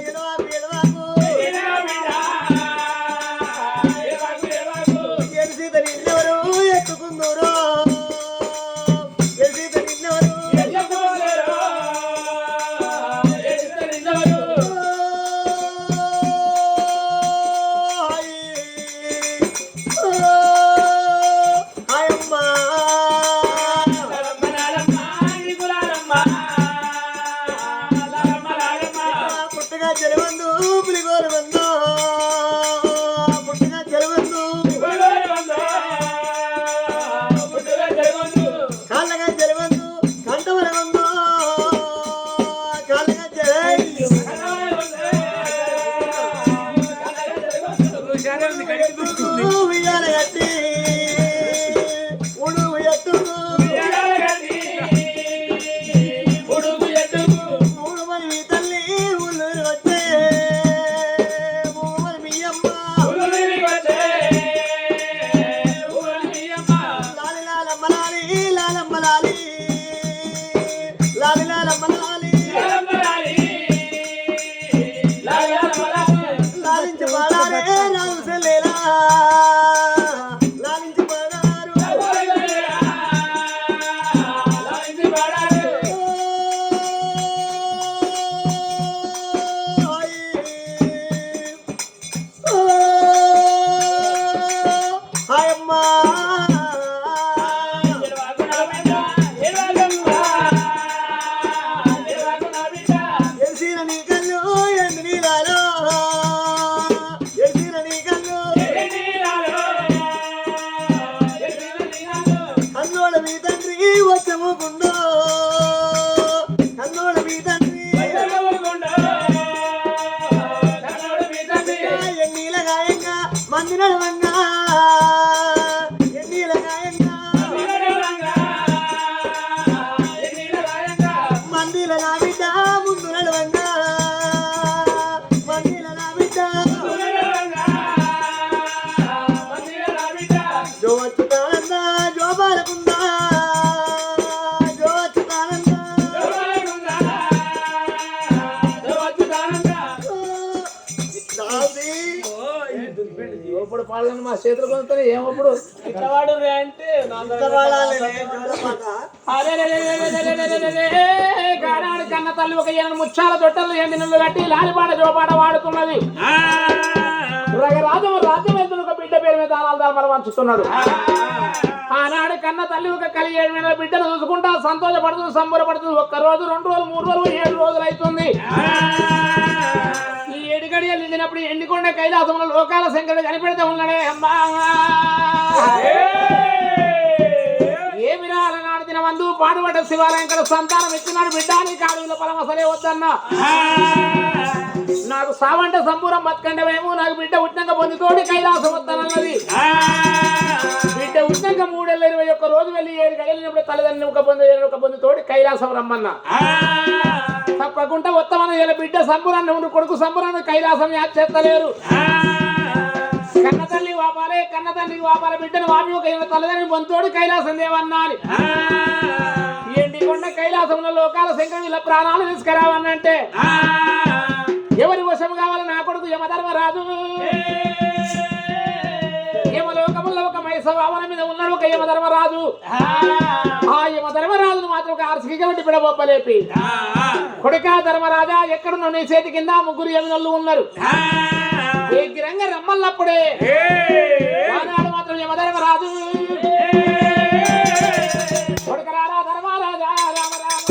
[SPEAKER 4] ఎడవాకు ఎడవాకు
[SPEAKER 3] హుషారే ఉంది గడికి దూస్తుంది
[SPEAKER 4] ఉయ్యాల గట్టి ఉడుగు ఎత్తుకు మూడు మంది మీ తల్లి ఊళ్ళు వచ్చే మూడు మంది మీ అమ్మ లాలి లాలమ్మ లాలి లాలమ్మ లాలి లాలి లాలమ్మ లాలి లాలించి పాడారే రాజు సెల్లేలా లాలించి పాడారు హాయమ్మా ఎల్సీల నీ కళ్ళు ఎందు నీలాలో ఎల్సీల నీ కళ్ళు కన్నోడ మీ తండ్రి వచ్చముకుండో కన్నోడ మీ తండ్రి ఎన్నీల గాయంగా మంది నడవంగా ఎన్నీల గాయంగా మందిల నా బిడ్డ ముందు నడవంగా మందిల నా బిడ్డ జో వచ్చుతానందా జో బాలకుందా జో వచ్చుతానందా దాసి
[SPEAKER 2] ఇప్పుడు పాల్గొని మా చేతులు కొనుక్కొని ఏమప్పుడు
[SPEAKER 3] ఇట్లా వాడు అంటే
[SPEAKER 4] వాడాలి జోలపాట
[SPEAKER 2] గానాడు కన్న తల్లి ఒక ఏడు ముచ్చాల తొట్టలు ఎండి నువ్వు కట్టి లాలిపాట జోపాట వాడుతున్నది రాజు రాజ్యం ఎంత ఒక బిడ్డ పేరు మీద దానాలు ధర్మాలు వంచుతున్నాడు ఆనాడు కన్న తల్లి ఒక కలిగి 7 నెలల బిడ్డను చూసుకుంటా సంతోషపడుతుంది సంబరపడుతుంది 1 రోజు 2 రోజులు 3 రోజులు 7 రోజులు అవుతుంది ఈ 7 గడియలు నిండినప్పుడు ఎండికొండ కైలాసంలో లోకాల శంకరుడు కనిపెడితే ఉన్నాడే అమ్మా ఏ విరాల నాడు దినమందు పాడుబడ్డ శివాలయంకర సంతానం ఇచ్చినాడు బిడ్డాని కాడుల పొలం అసలే వద్దన్నా నాకు సావంట సంబూరం బతకండవేమో నాకు బిడ్డ ఉట్టినాక పొందితోటి కైలాసం వద్దనన్నది బిడ్డ ఉట్టినాక 321 రోజు వెళ్ళి 7 గడియలినప్పుడు తల్లిదండ్రులు ఒక పొందితోటి కైలాసం రమ్మన్నా తప్పకుండా ఉత్తమని ఇలా బిడ్డ సంబురాన్ని ఉండు కొడుకు సంబురాన్ని కైలాసం చేస్తలేరు కన్న తల్లి వాపాలే కన్న తల్లికి వాపాల బిడ్డను వాపి ఒక తల్లిదండ్రులు పొందుతోడు కైలాసం దేవన్నాని ఎండికొండ కైలాసంలో లోకాల శంకరుడు ఇలా ప్రాణాలు తీసుకురావన్నంటే ఎవరి వశం కావాలి నా కొడుకు యమధర్మరాజు యమలోకములో ఒక మైసవావన మీద ఉన్నాడు ఒక యమధర్మరాజు ఆ యమధర్మరాజును మాత్రం ఒక ఆర్సికి వంటి పిడబొబ్బలేపి కొడుకా ధర్మరాజా ఎక్కడున్న నీ చేతి కింద 3 యమునోళ్ళు ఉన్నారు వేగిరంగా రమ్మన్నప్పుడే ఆనాడు మాత్రం యమధర్మరాజు కొడుకరారా ధర్మరాజా రామ రామ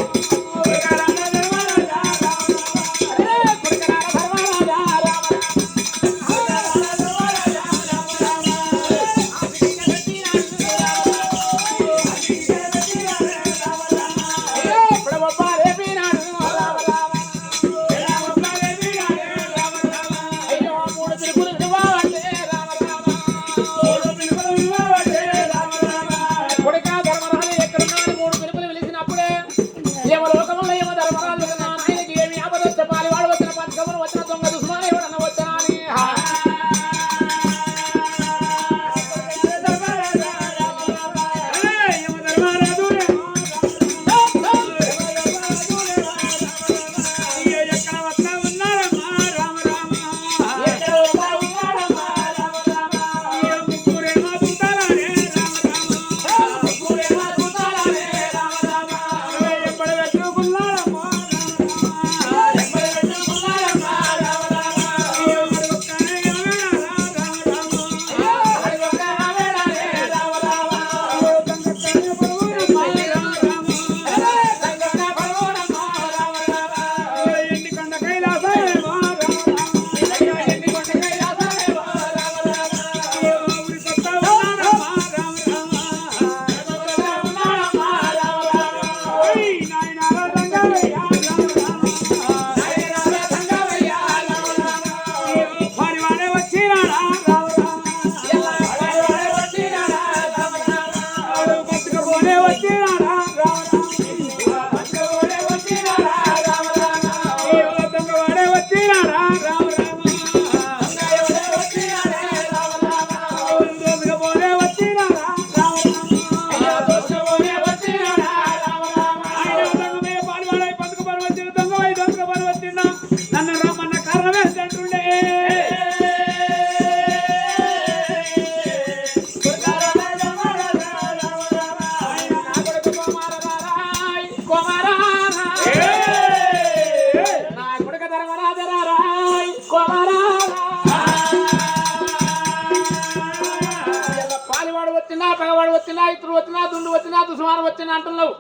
[SPEAKER 2] గాయత్రులు వచ్చినా దుండు వచ్చినా దుసుమానం వచ్చినా అంటున్నావు.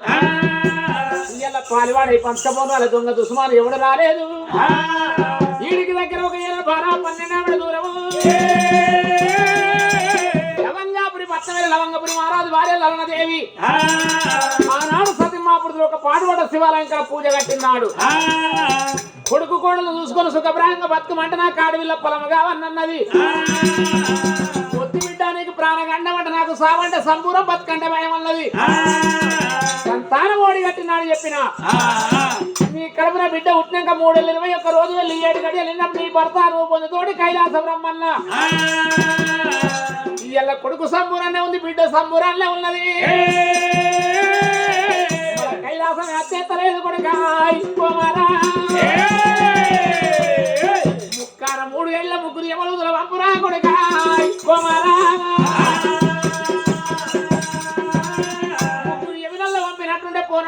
[SPEAKER 2] ఇలా పాలివాడి పంచపోనాల దొంగ దుసుమానం ఎవడు రాలేదు. వీడికి దగ్గర ఒక 12 దూరము. లవంగాపురి పట్టణ లవంగపురి మహారాజు భార్య లవణదేవి ఆనాడు సతిమాపురుడు ఒక పాడుబడ్డ శివాలయం ఇక్కడ పూజ కట్టినాడు. కొడుకు కోడలు చూసుకొని సుఖప్రాయంగా బతుకమంటే నా కాడవిల్ల పొలము కావన్నది. పొత్తి బిడ్డానికి ప్రాణగండం అంటే నాకు సావంటే సంపూర్ణ బతుకంటే భయం అన్నది. సంతానం ఓడి కట్టినాడు చెప్పిన నీ కడుపున బిడ్డ పుట్టినాక 321 రోజు వెళ్ళి 7 గడియలు వెళ్ళినప్పుడు నీ భర్త నువ్వు పొందుతోటి కైలాసం రమ్మన్న. ఇలా కొడుకు సంబూరాన్నే ఉంది, బిడ్డ సంబూరాన్నే ఉన్నది. కైలాసం అత్యెత్తలేదు కొడుకా. ముక్కార 3 ఏళ్ళ 3 యమలుగుల వంపురా కొడుకా.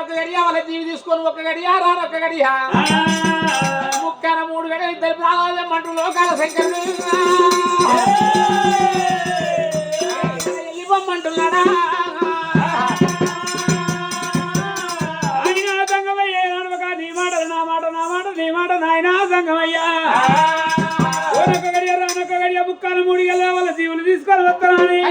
[SPEAKER 2] ఒక గడియా వాళ్ళ జీవి తీసుకొని ఒక గడియా రానొక్క గడియా ముక్కన 3 గడియలు ఇద్దరు ప్రాణాలంటూ లోకాల శంకరుడు వెళ్ళిపోమ్మంటున్నాడా. ఆయన సంగమయ్య నీ మాట నా మాట నా మాట నీ మాట నాయన సంగమయ్యా. ఒక గడియ రానొక్క గడియ ముక్కన 3 గడియల వాళ్ళ జీవులు తీసుకొని వస్తానని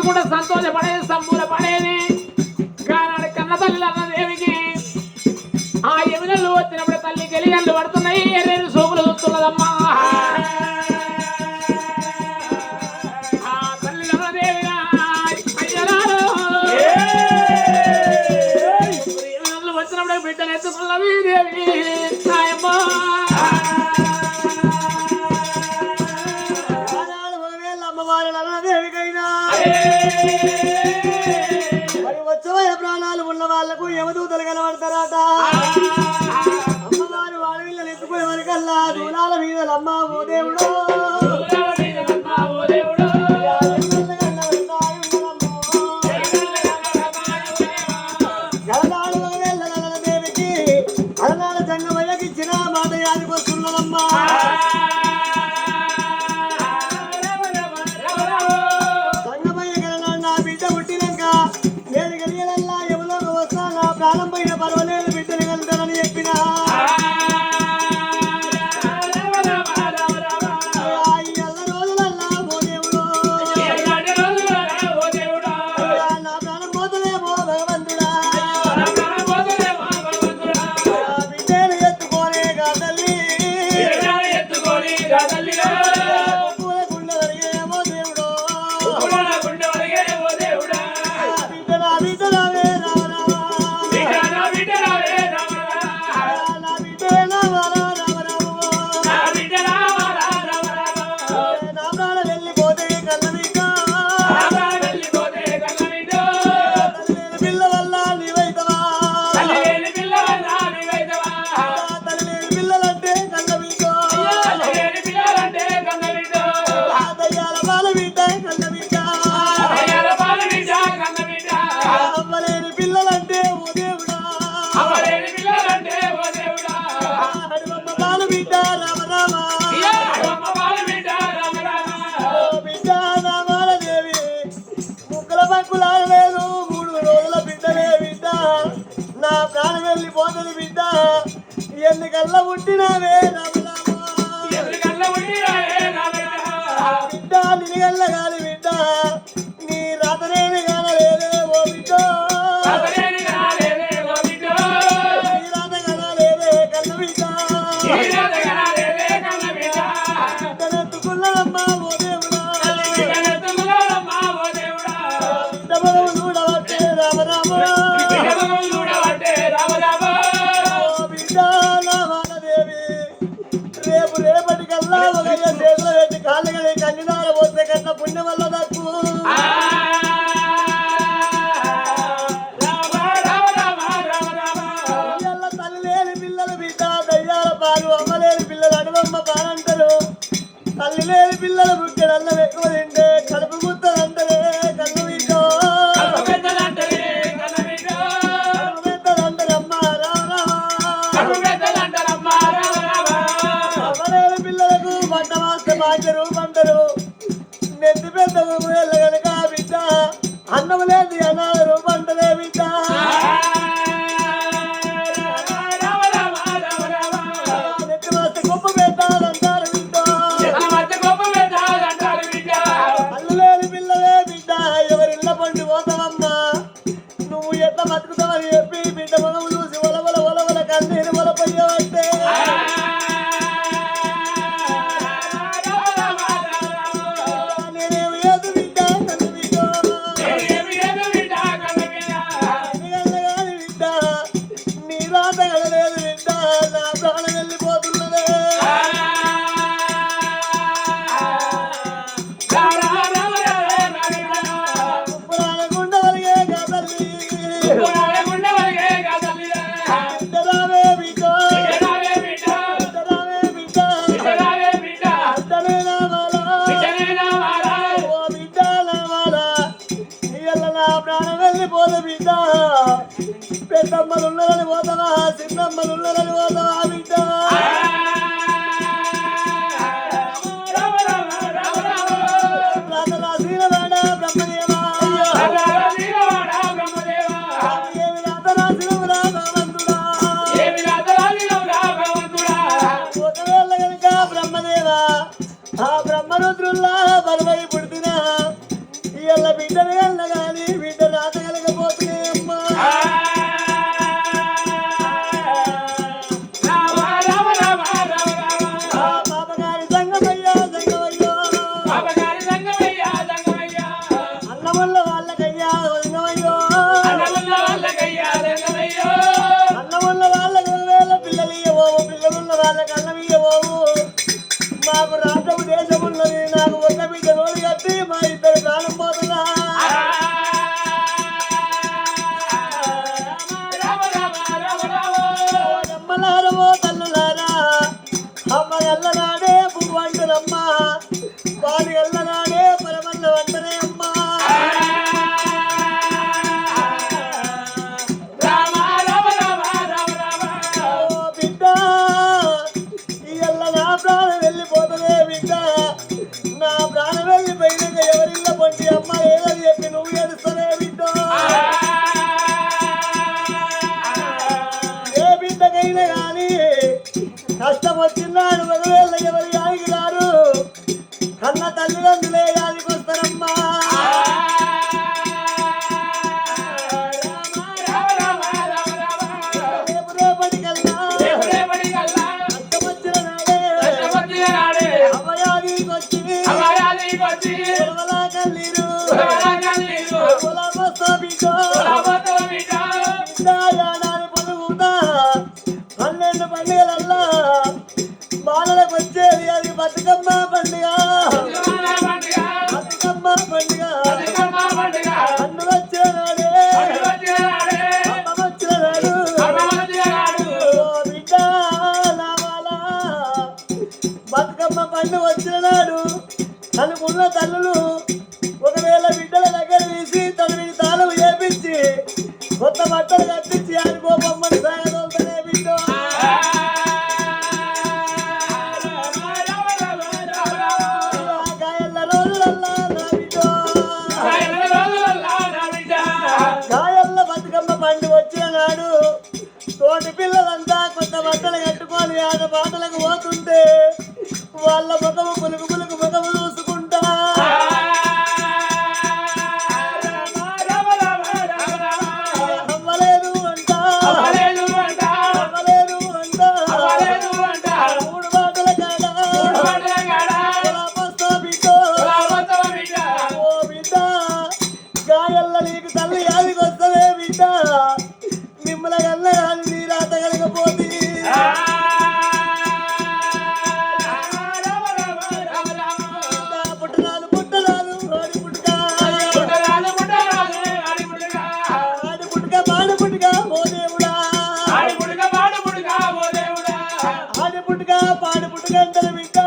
[SPEAKER 2] కూడా సంతోషపడేది సంబూరపడేది. కానాడు కన్న తల్లి అన్నదేవికి ఆ యమునలు వచ్చినప్పుడు తల్లి గెలిగళ్ళు పడుతున్నాయి. ఎర్రేది సోపులు చూస్తున్నదమ్మా. ఆ తల్లి అన్నదేవిగా యమునలు వచ్చినప్పుడు బిడ్డను ఎత్తుకున్నది దేవి నాయమ్మ.
[SPEAKER 4] మరి వచ్చమైన ప్రాణాలు ఉన్న వాళ్లకు యమదూతలు కనబడతారట. అమ్మవారు వాళ్ళ వీళ్ళని ఎత్తుకునే వరకల్లా దూలాల మీద అమ్మ ఓ దేవుడు గలనాడు దేవికి అలనాడు జంగమయ్యకి ఇచ్చిన మాట యాదికి వస్తున్నదమ్మా. ప్రారంభమైన పర్వాలేదు బిడ్డలు కలుగుతానని చెప్పిన రోజులల్లా ఓ దేవుడు నా ప్రాణం పోతలేమో భగవంతుడా. బిడ్డలు ఎత్తుకోనే తల్లి గుండెమో దేవుడు బిడ్డలా బిడ్డలవే రావరా ఎందుకల్లా పుట్టినావే రామరామ బిడ్డ నిగల్ల గాలి బిడ్డ నీ రాతనేని కానలేదే ఓ బిడ్డ నీ రాత కానలేదే కన్న బిడ్డ బిడ్డనెత్తుకున్నదమ్మా ఓ దేవుడా బిడ్డ బలము చూడవట్టే రామరామ ఓ బిడ్డ నామాలదేవి రేపు రేపటికల్లా ఒక చేతులు పెట్టి కాళ్ళు కడి కన్నినార పోతే కన్న పుణ్యం వల్ల తక్కువ తల్లి లేని పిల్లలు బిడ్డ దయ్యాల పాలు అమ్మలేని పిల్లలు అనుబొమ్మ పాలంటారు తల్లి లేని పిల్లలు బుక్కెడల్లం ఎక్కువ తింటే కడుపు గుత్తదంటారే కన్ను బిడ్డ పెద్దదంటారమ్మా అమ్మలేని పిల్లలకు పంట మాస్తే మాంచరు పంటరు నెత్తి పెద్ద ఊళ్ళ కనుక బిడ్డ అన్నం లేదు అన్నారు పంటలే బిడ్డ నెత్తి మాస్తే గొప్ప పెట్టాలంటారు బిడ్డ అల్లు లేని పిల్లలే బిడ్డ ఎవరిళ్ళ పండి పోతావమ్మా నువ్వు ఎట్లా బతుకుతావని చెప్పి బిడ్డ మనం చూసి ఒలవల ఒలవల కన్నీరు ఒలపోయావంటే నేనేమి ఏదు బిడ్డ కన్ను బిడ్డ బిడ్డ నీ రాత కలలేదు బిడ్డ నా ప్రాణం వెళ్ళిపోతున్నదే పురాణగుండ వలిగే కదల్లి బిడ్డరావే బిడ్డ బిడ్డరావే బిడ్డ బిడ్డనే నామాలా ఓ బిడ్డ నామాలా ఇయ్యాల నా ప్రాణం వెళ్ళిపోదు బిడ్డ పెద్దమ్మలున్నారని పోతావా చిన్నమ్మలున్నారని పోతావా బిడ్డ రాసిన వాడ బ్రహ్మదేవా ఏమి రాత రాసినవురా భగవంతుడా ఒకవేళ కనుక బ్రహ్మదేవా ఆ బ్రహ్మరుద్రుల్లా బలమై పుడుతున్నా ఇయ్యాల బిడ్డను కన్నా గాని బిడ్డ రాత కలగపోతున్నా అమ్మా పాపగారి సంగమయ్యా సంగమయ్యో అన్నముల్ల వాళ్ళకయ్యా సంగమయ్యో అన్నముల్ల వాళ్ళకు వేల పిల్లలు ఇయ్యబోవు పిల్లలున్న వాళ్ళకి అన్నం ఇయ్యబోవు మాకు రాష్ట్రము దేశం ఉన్నది నాకు ఒక బిడ్డ నోడు కట్టి మా ఇద్దరు ప్రాణం పోతున్నా అమ్మలారమో తల్లులారా అమ్మ ఎల్లనాడే పువ్వంటురమ్మ వాడు ఎల్లనాడే పరమన్న వంటనే అమ్మ ఓ బిడ్డ ఇయ్యల్ల నా ప్రాణం వెళ్ళిపోతుందే బిడ్డ నా ప్రాణం వెళ్ళిపోయినాక ఎవరిల్ల పొంటి అమ్మ ఏదని చెప్పి నువ్వు ఏడుస్తానే బిడ్డ ఏ బిడ్డకైనా కానీ కష్టం వచ్చిందాడు ఒకవేళ ఎవరి యాదికి రారు కన్న తల్లిదండ్రులే యాదికి వస్తారమ్మా రేపు రేపటికల్లా కష్టం వచ్చిన నాడే అభయాదికి వచ్చి పొలవలా కన్నీరు పొలమస్తా బిడ్డ బిడ్డాయానాని పొదుగుతా 12 పండుగలల్లా బాలలకు వచ్చేది అది బతుకమ్మ పండుగ బతుకమ్మ పండుగ అన్ను వచ్చే నాడే అమ్మ వచ్చిన నాడు ఓ బిడ్డ నావాలా బతుకమ్మ పండుగ వచ్చిన నాడు అనుకున్న తల్లులు ఒకవేళ బిడ్డల దగ్గర తీసి తల్లిని తాళం వేపించి బిడ్డ మిమ్మల్ని కల్లా నీ రాత కలగపోతే పుట్టరాలు పుట్టరాలు ఆడి పుట్టుక ఆడి పుట్టుక పాడు పుట్టుక ఓ దేవుడా ఆడి పుట్టుక పాడు పుట్టుక అంటారు బిడ్డ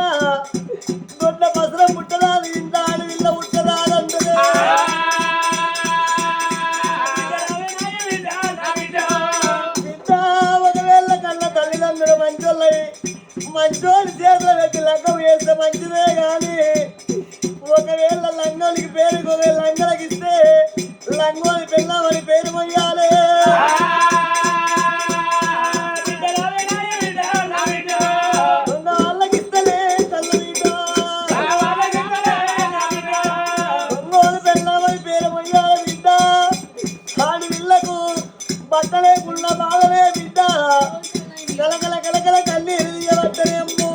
[SPEAKER 4] దొడ్ల పసరం పుట్టరాలు ఇంత ఆడి విల్ల పుట్టరాలు అంటారు ఒకవేళ కళ్ళ తల్లిదండ్రులు మంచోళ్ళు చేతులు పెట్టి లంగం వేస్తే మంచిదే కానీ ఒకవేళ లంగానికి పేరు లంగలకి ఇస్తే లంగోని పెళ్ళామని పేరు మొయ్యాలి వాళ్ళకి ఇస్తలే కళ్ళు లంగోని పెళ్ళామని పేరు మొయ్యాలి బిడ్డ ఆడి వీళ్ళకు బట్టలేకున్న బాధలే బిడ్డ కలకల కలకల కన్నీరు తీయబట్టనేమో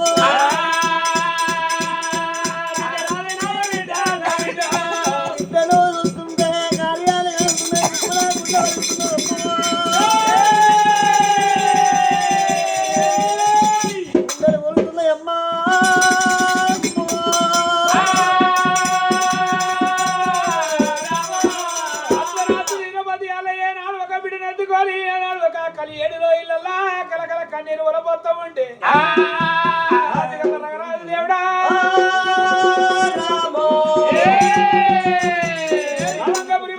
[SPEAKER 4] ఇద్దరు చూస్తుంటే కార్యాలు ఇద్దరు కొడుతున్నాయమ్మా
[SPEAKER 3] కన్నీరు వలపోతా ఉంటే దేవుడా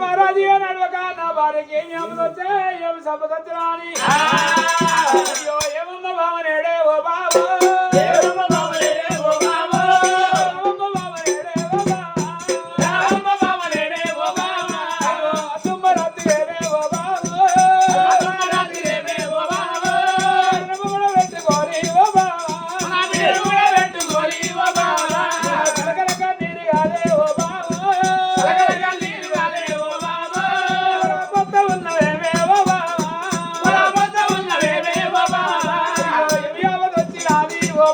[SPEAKER 3] మహారాజు నడవక నా భార్యకి ఏమి అమదొచ్చే ఏమి సంపదొచ్చరాని ఏమన్న భావనేడే ఓ బాబు ఓ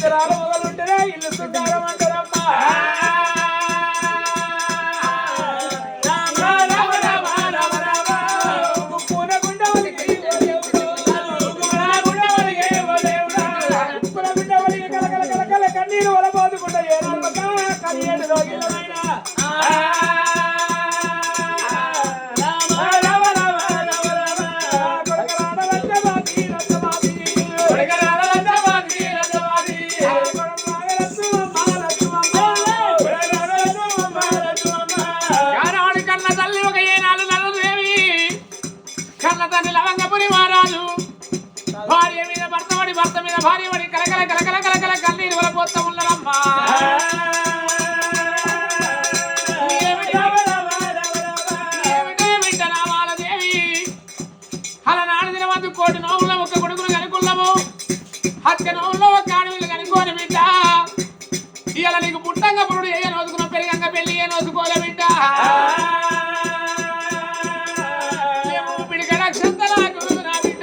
[SPEAKER 3] ఇద్దరాల మొదలుంటేనే ఇల్లు సుందరం అంటారమ్మా. కన్నీరు వలబోదుకుంటా ఏ నమ్మక కన్నీరు రోగిలమైనా భర్త మీద భార్య పడి కలకల కలకల కలకల కన్నీరు వలపోతా ఉన్నారమ్మా. అలనాడు దినమందు కోటి నోములో ఒక కొడుకును కనుక్కున్నాము, హత్య నోములో ఒక ఆడవిల్లు కనుక్కోని బిడ్డ. ఇవాళ నీకు పుట్టంగా పురుడు ఏ నోసుకున్నావు, పెరిగంగా పెళ్లి ఏ నోసుకోలే బిడ్డ. పిడిక నక్షత్రాలకు నా బిడ్డ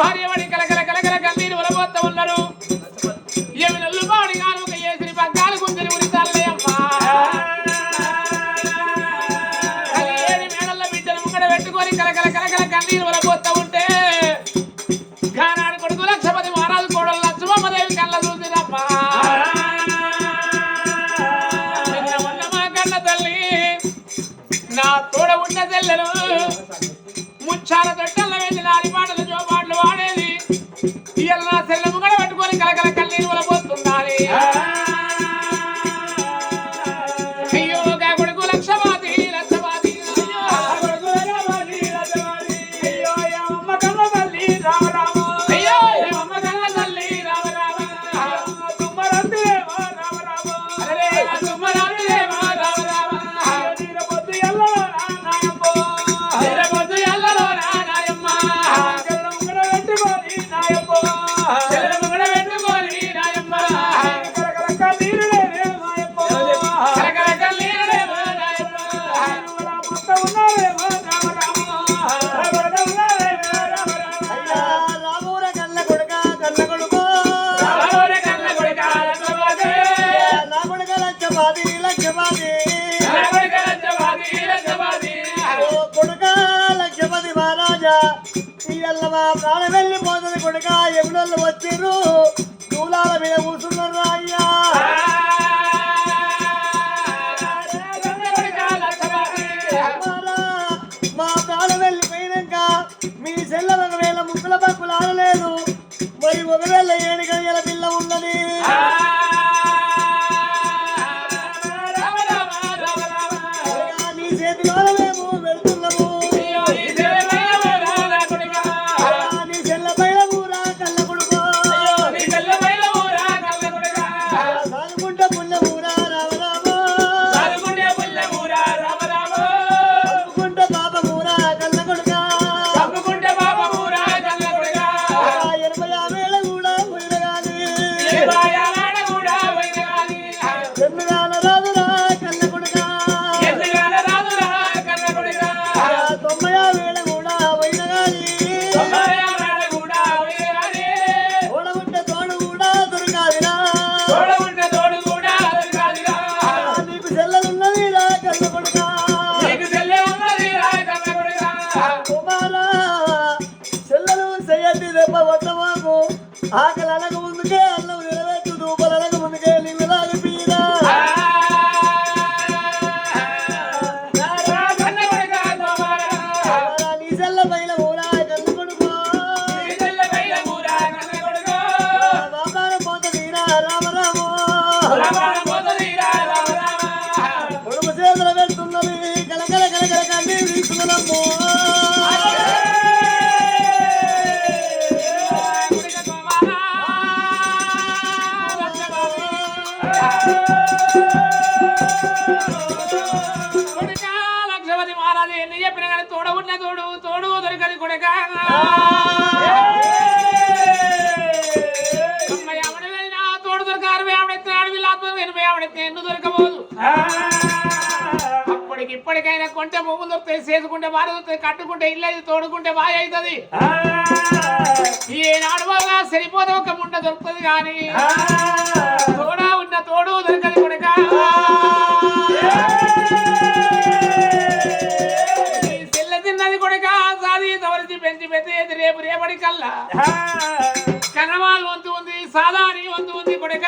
[SPEAKER 3] భార్య పడి కలకల కలకల కన్నీరు వలబోతా ఉన్నారు. ఏమి నల్లు బాడి గాను ఒక ఏసిరి పగ్గాలు గుంజరి ఉడితాలే అమ్మా. ఏడి మేడల్ల బిడ్డను ముంగడ పెట్టుకొని కలకల కలకల కన్నీరు వలబోతా ఉంటే కానాడు కొడుకు లక్షపతి మహారాజు కోడలు లక్ష్మమ్మదేవి కళ్ళ చూసిరమ్మా. మా కన్న తల్లి నా తోడ ఉన్న చెల్లెలు ముచ్చాల తొట్టెల్ల వెళ్ళి నారి పాటలు జోపాట్లు వాడేది. ఇవాళ నా చెల్లెము కూడా పెట్టుకొని కలకల కన్నీరు వలపోతుండాలి. అయ్యో గా కొడుకు లక్షవాది లక్షవాది అయ్యో అమ్మ కన్న తల్లి రామ రామ అయ్యో అమ్మ కన్న తల్లి రామ రామ తుమ్మరంతులేమో రామ రామ అరే తుమ్మరంతులేమో రామ రామ పొద్దు ఎల్లో నాయప్పో పొద్దు ఎల్లలో నాయమ్మ పెట్టుకొని నాయప్పో పెట్టుకొని నాయమ్మ కలకల కన్నీరులే నాయప్పో కలకల కన్నీరులేమో నాయప్ప మొత్తం ఉన్నారేమో రామ రామ
[SPEAKER 4] రామూర కన్న కొడుక కన్న కొడుకు నా కొడుక లక్షపాది లక్షపాది కొడుక లక్షపతి మహారాజా ఇవాళ మా ప్రాణం వెళ్ళిపోతుంది కొడుక ఎముడళ్ళు వచ్చిర్రు దూలాల మీద కూర్చున్నారు అయ్యా. మా ప్రాణం వెళ్ళిపోయినాక మీ చెల్ల ఒకవేళ ముక్కుల పక్కులు ఆడలేదు, మరి ఒకవేళ 7 గడియల పిల్ల ఉన్నది. నీ చేతిలో మేము వెళ్తున్నాము, నీ చెల్ల పైన ఊరా కళ్ళ కొడుకో సాగుకుంటే పుల్ల ఊరా రామ రామ సాగుకుంటే పాప ఊరా కళ్ళ కొడుక 85 కూడా పోయిన గాని ఎన్నుగాల రాదురా కళ్ళ కొడుక 90 కూడా పోయిన గాని ఓడగుంటే తోడు కూడా దొరకాదిరా. నీకు చెల్లెలున్నదిరా కళ్ళ కొడుక కుమారా చెల్లెలు చెయ్యండి దెబ్బ వద్దమాకు ఆకలి అనక ముందుకే అన్నం నిలబెట్టు దూపలు అనక ముందుకే నీవు లాగిపీరా. నీ చెల్ల పైన ఊరా కన్ను కొడుకో బాబాను పోతదీరా రామ రామో కొడుకు చేతులు పెడుతున్నది కలకల కలకల కన్నీరు తీసుకున్నాము.
[SPEAKER 3] కొడుక ఉన్న తోడు తోడు దొరకని కొడక ఎవడైనా తోడు దొరకారు ఎవడెత్తినాడు వీళ్ళాత్మ ఎవడెత్తి ఎందుకు దొరకబోదు అప్పటికి ఇప్పటికైనా కొంటే భూములు దొరుకుతాయి చేసుకుంటే బాగా దొరుకుతాయి కట్టుకుంటే ఇల్లు అయితే తోడుకుంటే బాగా అవుతుంది ఈనాడు బాగా సరిపోతే ఒక ముండ దొరుకుతుంది కానీ తోడా ఉన్న తోడు దొరకదు కొడక చెల్ల తిన్నది కొడక సాది తవరిచి పెంచి పెద్ద రేపు రేపటి కల్లా కనవాళ్ళు వంతు ఉంది సాదాని వంతు ఉంది కొడక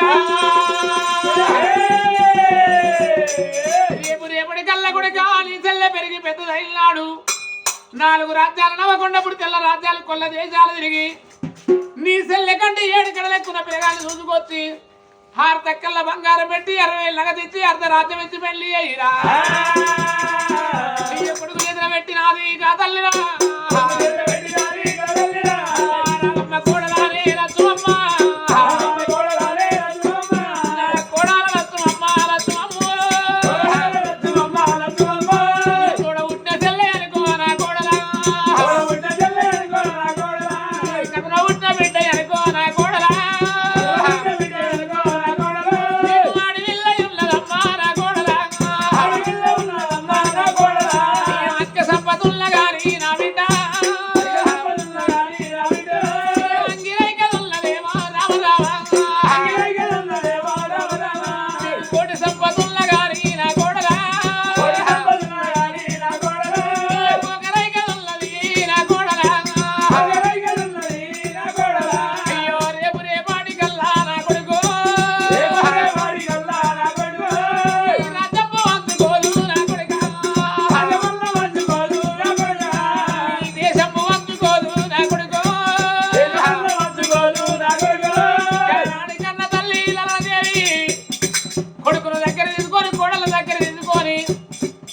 [SPEAKER 3] రేపటి కల్లా కొడక నీ చెల్లె పెరిగి పెద్దదైనాడు 4 రాజ్యాలు నవ్వకొండప్పుడు తెల్ల రాజ్యాలు కొల్ల దేశాలు తిరిగి నీ సెల్లె కంటే 7 కడలెక్కున్న పిల్లగాన్ని చూసుకొచ్చి 6 తక్కల బంగారం పెట్టి 60,000 నగదిచ్చి అర్ధ రాజ్యం ఇచ్చి పెళ్లి అయ్యిరా కొడుకు ఎదుర పెట్టినది కా తల్లిరా కోడలానే రచ్చమ్మ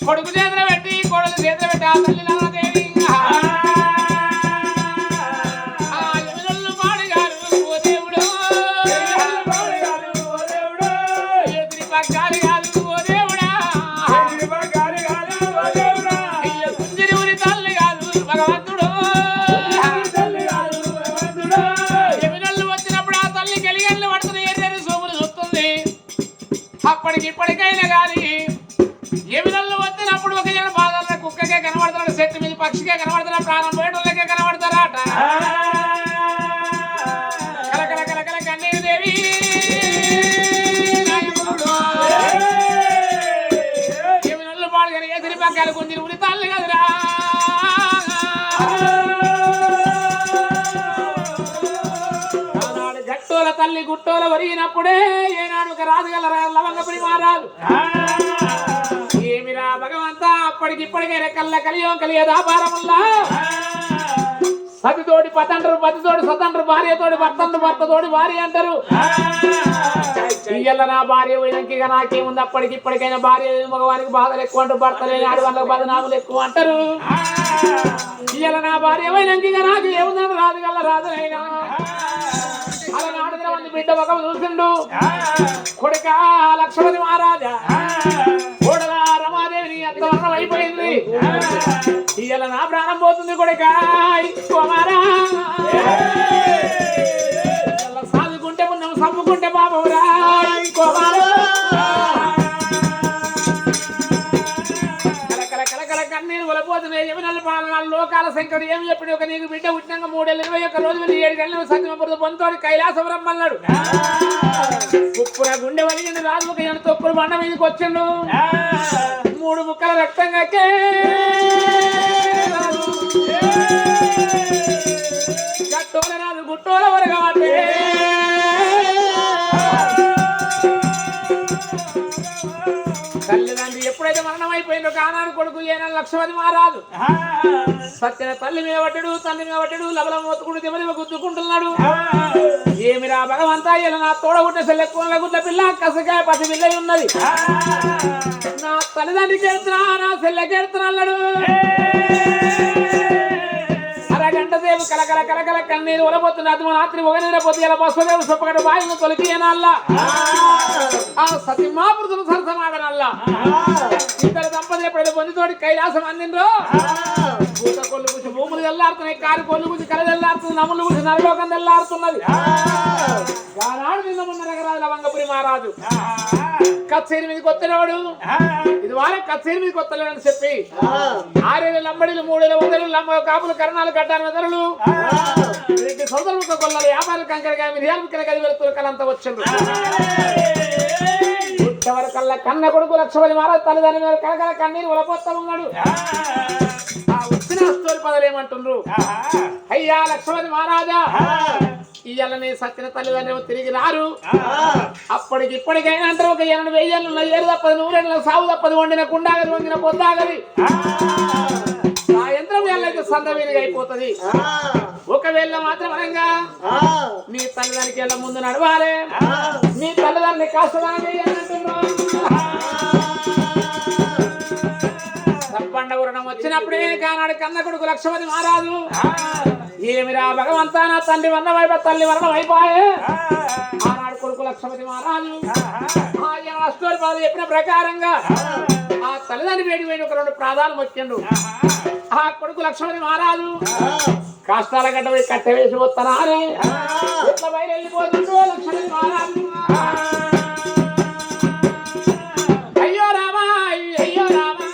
[SPEAKER 3] కొడుకు చేతుల పెట్టి కోడలు చేతుల పెట్టి ఆ తల్లి నాదేవి పాడుగారు ఓ దేవుడు ఎదురి పగ్గాలు కాదు ఓ దేవుడా కుంజిరి ఊరి తల్లి కాదు భగవంతుడు ఎమినల్లు వచ్చినప్పుడు ఆ తల్లి గెలిగెళ్ళు పడుతున్న ఎర్రెరు సోములు చూస్తుంది అప్పటికి ఇప్పటికైనా కానీ ఎమినల్లు వచ్చినప్పుడు ఒక జన బాధల్లో కుక్కకే కనబడతాడు చెట్టు మీద పక్షికే కనబడతాడు ప్రాణం పోయేటోళ్ళకే కనబడతారట కలకల కలకల కన్నీరు దేవి ఎమినల్లు పాడుగాని ఎదిరి పగ్గాలు కొంచెం ఉరి తల్లి కదరా ఆనాడు గట్టోల తల్లి గుట్టోల వరిగినప్పుడే ఏనాడు ఒక రాజుగల లవంగపడి మారాదు ఏమిరా భగవంతా అప్పటికి ఇప్పటికే రెక్కల్ల కలియం కలిగే వ్యాపారముల్లా సతితోటి పతండ్రు పతితోటి సతండ్రు భార్యతోటి భర్తతోటి భార్య అంటారు ఇయ్యల్ల నా భార్య పోయినాక నాకేముంది అప్పటికి ఇప్పటికైనా భార్య మగవానికి బాధలు ఎక్కువ అంటారు భర్త లేని ఆడవాళ్ళకి బదనాములు ఎక్కువ అంటారు ఇయ్యల్ల నా భార్య పోయినాక నాకు ఏముందని రాజుగల్ల రాజునైనా అలా నాడుగుల మంది బిడ్డ ఒక చూసిండు కొడుక లక్ష్మణి మహారాజా కోడల రమాదేవిని అంతవరం అయిపోయింది ఇవాళ నా ప్రాణం పోతుంది కొడుక సాదుకుంటే ఉన్నాం సమ్ముకుంటే బాబురా కన్నీరు వలపోతున్నాయి ఎమినల్ పాలనాలు లోకాల శంకరుడు ఏమి చెప్పి ఒక నీకు బిడ్డ పుట్టినాక 3 రోజులు 7 గంటలు సత్యమపురం పొంతోడు కైలాసపురం మన్నాడు ఉప్పున గుండె వలిగింది రాజు ఒక ఎంత తొక్కుడు బండ మీదకి వచ్చిండు 3 ముక్కల రక్తం కక్కే గట్టోల రాజు గుట్టోల వరగా అంటే తల్లిదండ్రి ఎప్పుడైతే మరణం అయిపోయిందో కానాడు కొడుకు ఏనాడు లక్ష్మణి మహారాజు సత్యన తల్లి మీద పడ్డాడు తండ్రి మీద పడ్డాడు లబల మోతుకుడు దిమలి గుద్దుకుంటున్నాడు ఏమిరా భగవంతా ఇలా నా తోడగుట్ట సెల్లెక్కువ గుడ్ల పిల్ల కసకాయ పసి పిల్ల ఉన్నది నా తల్లిదండ్రికి ఎడుతున్నా నా సెల్లెకి ఎడుతున్నా అన్నాడు అరగంట సేపు రాదు కలకల కలకల కన్నీరు ఒలబోతున్న అది రాత్రి ఒకనేర పొద్దు ఇలా బస్సుదేవుడు సొప్పగడ బాయిని తొలికి ఏనల్లా ఆ సతిమాపురుషులు సరసమాగనల్లా ఇద్దరు దంపతులు ఎప్పుడైతే పొందితోటి కైలాసం అందిండ్రో పూత కొల్లు కూసి భూములు తెల్లారుతున్నాయి కారు కొల్లు కూసి కల తెల్లారుతుంది నమ్ములు కూసి నరలోకం తెల్లారుతున్నది ఆనాడు నిన్న మొన్న నగరాజుల వంగపురి మహారాజు కచ్చేరి మీదకి వత్తలేవాడు ఇది వారే కచ్చేరి మీదకి వత్తలేడని చెప్పి 6 లంబడిలు 3 వందలు కాపులు కరణాలు కట్టాను వెదరులు రెడ్డి సోదరులు కొల్లలు వ్యాపారులు కంకరగా మిరియాలు కిలకది వెళుతున్న కలంతా వచ్చిండ్రు వరకల్లా కన్న కొడుకు లక్షపతి మహారాజు తల్లిదండ్రుల మీద కలకల కన్నీరు ఒలపోతా ఉన్నాడు ఆ వచ్చిన అస్తోరి పదలేమంటుండ్రు అయ్యా లక్షపతి మహారాజా ఇయ్యాలని సత్యన తల్లిదండ్రులు తిరిగి రారు అప్పటికి ఇప్పటికైనా అంటారు ఒక 80,000 7 తప్పది 100 సాగు తప్పది వండిన కుండాగది వండిన పొద్దాగది ఆ యంత్రం ఎల్లైతే సందవీనిగా అయిపోతుంది ఒకవేళ మాత్రం అనగా మీ తల్లిదండ్రికి ఎలా ముందు నడవాలి మీ తల్లిదండ్రిని కాస్తదాని తప్పండ ఉరణం వచ్చినప్పుడే కానాడు కన్న కొడుకు లక్షపతి మహారాజు ఏమిరా భగవంతా నా తండ్రి వన్న వైపు తల్లి వరణ వైపాయే ఆనాడు కొడుకు లక్షపతి మహారాజు అష్టోరి పాలు చెప్పిన ప్రకారంగా ఆ తల్లిదండ్రి వేడి వేడి ఒక 2 ప్రాధాలు మొక్కిండు ఆ కొడుకు లక్ష్మణి మహారాజు కష్టాల గడ్డ పోయి కట్టె వేసి వస్తానా అని ఇట్లా బయలు వెళ్ళిపోతుంటూ లక్ష్మణి మహారాజు అయ్యో రామా అయ్యో రామా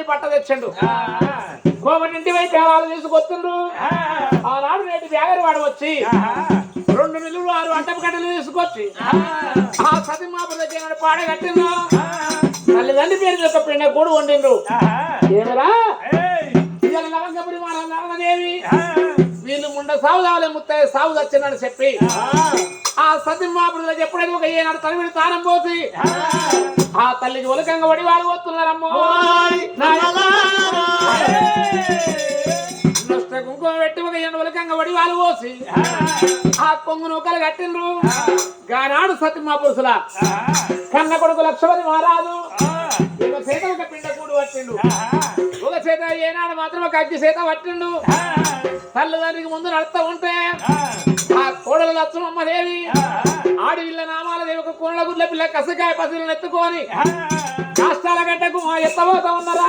[SPEAKER 3] పట్ట తెచ్చండు కోమటింటి వైపు పేరాలు తీసుకొస్తుండ్రు ఆనాడు నేటి బ్యాగరి వాడు వచ్చి 2 మిల్లులు 6 అడ్డపు గడ్డలు తీసుకొచ్చి ఆ సతిమాపు దగ్గర పాడగట్టిండ్రు తల్లిదండ్రి పేరు యొక్క పిండ కూడు వండిండ్రు ఏమరా ఇవాళ లవంగపురి నారాయణదేవి వీళ్ళు ముండ సాగు కావాలి ముత్తయ్య సాగు తెచ్చిందని చెప్పి ఆ సతిమాపుడు ఎప్పుడైతే ఒక ఏనాడు తల్లి తానం పోసి ఆ తల్లికి ఒలకంగా వడి వాళ్ళు పోతున్నారమ్మో కుంకుమ పెట్టి ఒక ఒలకంగా వడి వాళ్ళు పోసి ఆ కొంగు నూకలు కట్టిండ్రు గానాడు సత్యమా పురుషుల కన్న కొడుకు లక్షపతి మహారాజు ఒక చేత ఒక పిండ కూడు పట్టిండు ఒక చేత ఏనాడు మాత్రం ఒక అగ్గి చేత పట్టిండు తల్లిదండ్రికి ముందు నడుస్తూ ఉంటే ఆ కోడలు లక్ష్మమ్మదేవి ఆడివిల్ల నామాలదేవి ఒక కోళ్ళ గుడ్ల పిల్ల కసకాయ పసులను ఎత్తుకొని కాష్టాల గడ్డకు ఎత్తబోతా ఉన్నారా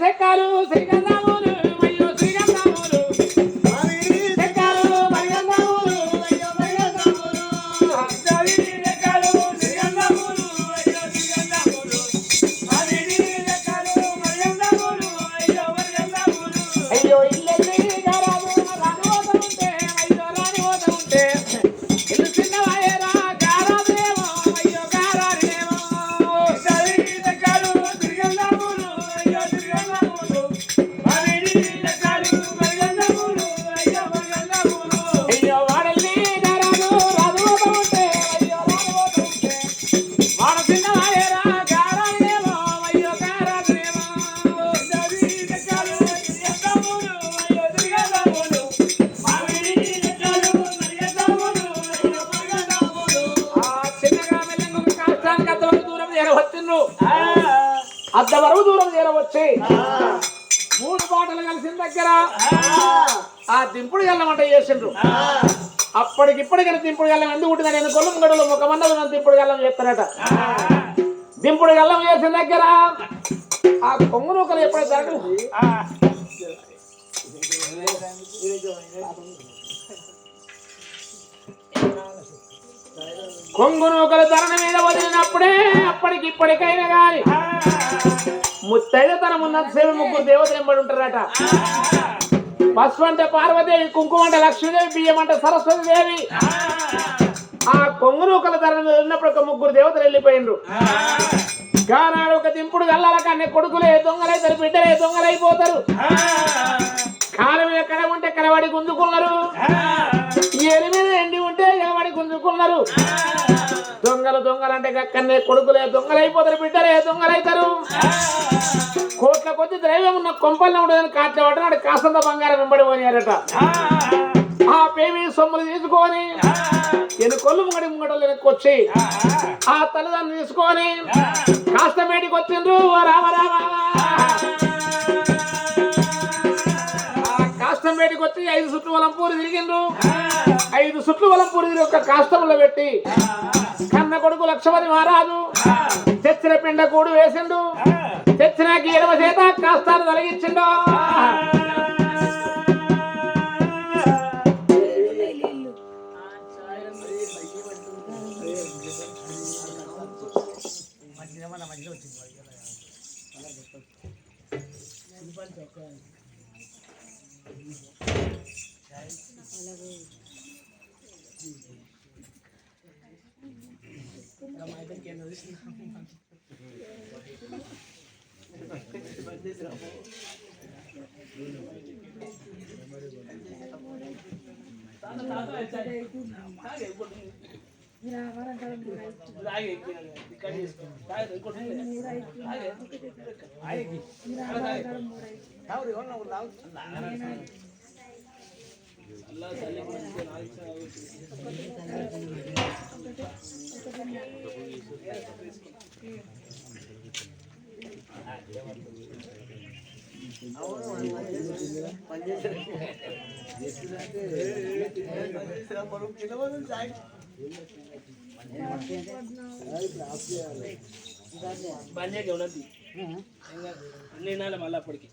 [SPEAKER 3] సెక్కాలు శ్రీగంధాములు అయ్యో శ్రీగంధాములు సెక్కాలు మరిగంధాములు అయ్యో మరిగంధాములు సెక్కాలు శ్రీగంధాములు అయ్యో శ్రీగంధాములు సెక్కాలు మరిగంధాములు అయ్యో మరిగంధాములు అయ్యో ఇల్లెల్లి గారాలు రానిపోతా ఉంటే అయ్యో రానిపోతా ఉంటే ఇల్లు చిన్నవాయేరా గారాదేమో అయ్యో గారాదేమో సెక్కాలు శ్రీగంధాములు అయ్యో అర్ధ వరకు దూరం చేరవచ్చి 3 పాటలు కలిసిన దగ్గర
[SPEAKER 2] ఆ దింపుడు గల్లం అంటే చేసిండ్రు. అప్పటికిప్పటికీ దింపుడు గల్లం ఎందుకు ఉంటుంది? నేను కొల్లం గడులు ఒక మండలం దింపుడు గల్లం చేస్తారట. దింపుడు గల్లం చేసిన దగ్గర ఆ కొంగు నూకలు ఎప్పుడైతే జరగదు కొంగు నూకలు ధరణ మీద వదిలినప్పుడే అప్పటికిప్పటికైనా గాని ముత్తైద తన ఉన్నంతసేపు ముగ్గురు దేవతలు ఎంబడి ఉంటారట. పసుపు అంటే పార్వదేవి, కుంకుమ అంటే లక్ష్మీదేవి, బియ్యం అంటే సరస్వతి దేవి. ఆ కొంగు నూకల ధరణ మీద ఉన్నప్పుడు ఒక ముగ్గురు దేవతలు వెళ్ళిపోయిండ్రు. గానాడు ఒక దింపుడు గల్లాల కన్నా కొడుకులే దొంగలైతారు, బిడ్డలే దొంగలైపోతారు. కాలు మీద కడ ఉంటే కడబడి గుంజుకున్నారు, ఏలి మీద ఎండి ఉంటే ఎగబడి గుంజుకున్నారు. దొంగలు దొంగలు అంటే కన్నే కొడుకులే దొంగలైపోతారు, బిడ్డలే దొంగలైతారు. కోట్ల కొద్ది ద్రైవం ఉన్న కొంపల్లో ఉండదని కాట్లబడ్డాడు. కాసంత బంగారం వెంబడి పోయారట. ఆ పేమి సొమ్ములు తీసుకొని ఎన్నుకొల్లు ముంగడి ముంగడలు వెనక్కొచ్చి ఆ తల్లిదండ్రులు తీసుకొని కాష్టమేటికి వచ్చిండ్రు. రామ రామ కాష్టంపేటకి వచ్చి 5 సుట్లు వలంపూరి తిరిగిండ్రు. 5 సుట్లు వలంపూరి తిరిగి ఒక కాష్టంలో పెట్టి కన్న కొడుకు లక్షపతి మహారాజు తెచ్చిన పిండ కూడు వేసిండు. తెచ్చినాకి 20 చేత కాస్తాను తొలగించిండు.
[SPEAKER 3] బంద్ ఉన్నది నేను మళ్ళీ అప్పటికి